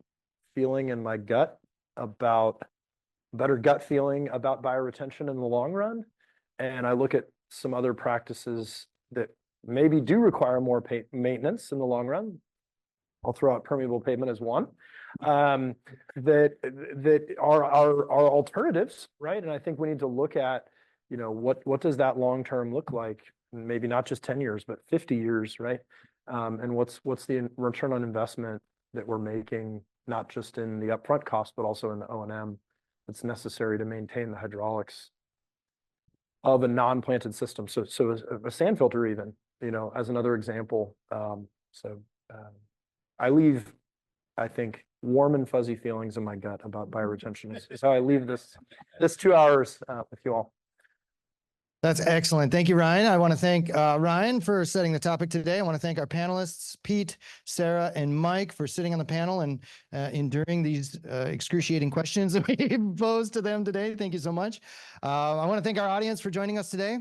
feeling in my gut about bioretention in the long run. And I look at some other practices that maybe do require more maintenance in the long run. I'll throw out permeable pavement as one, that are alternatives, right? And I think we need to look at, what does that long term look like? Maybe not just 10 years, but 50 years, right? And what's the return on investment that we're making, not just in the upfront cost, but also in the O&M that's necessary to maintain the hydraulics of a non-planted system. So a sand filter even, as another example. I leave, I think, warm and fuzzy feelings in my gut about bioretention. Is how I leave this 2 hours with you all. That's excellent. Thank you, Ryan. I want to thank Ryan for setting the topic today. I want to thank our panelists, Pete, Sarah, and Mike, for sitting on the panel and enduring these excruciating questions that we posed to them today. Thank you so much. I want to thank our audience for joining us today.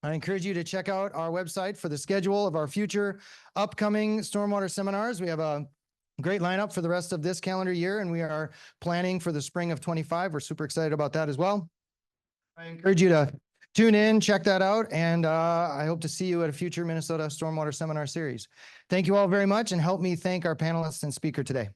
I encourage you to check out our website for the schedule of our future upcoming stormwater seminars. We have a great lineup for the rest of this calendar year, and we are planning for the spring of 25. We're super excited about that as well. I encourage you to tune in, check that out, and I hope to see you at a future Minnesota Stormwater Seminar Series. Thank you all very much, and help me thank our panelists and speaker today.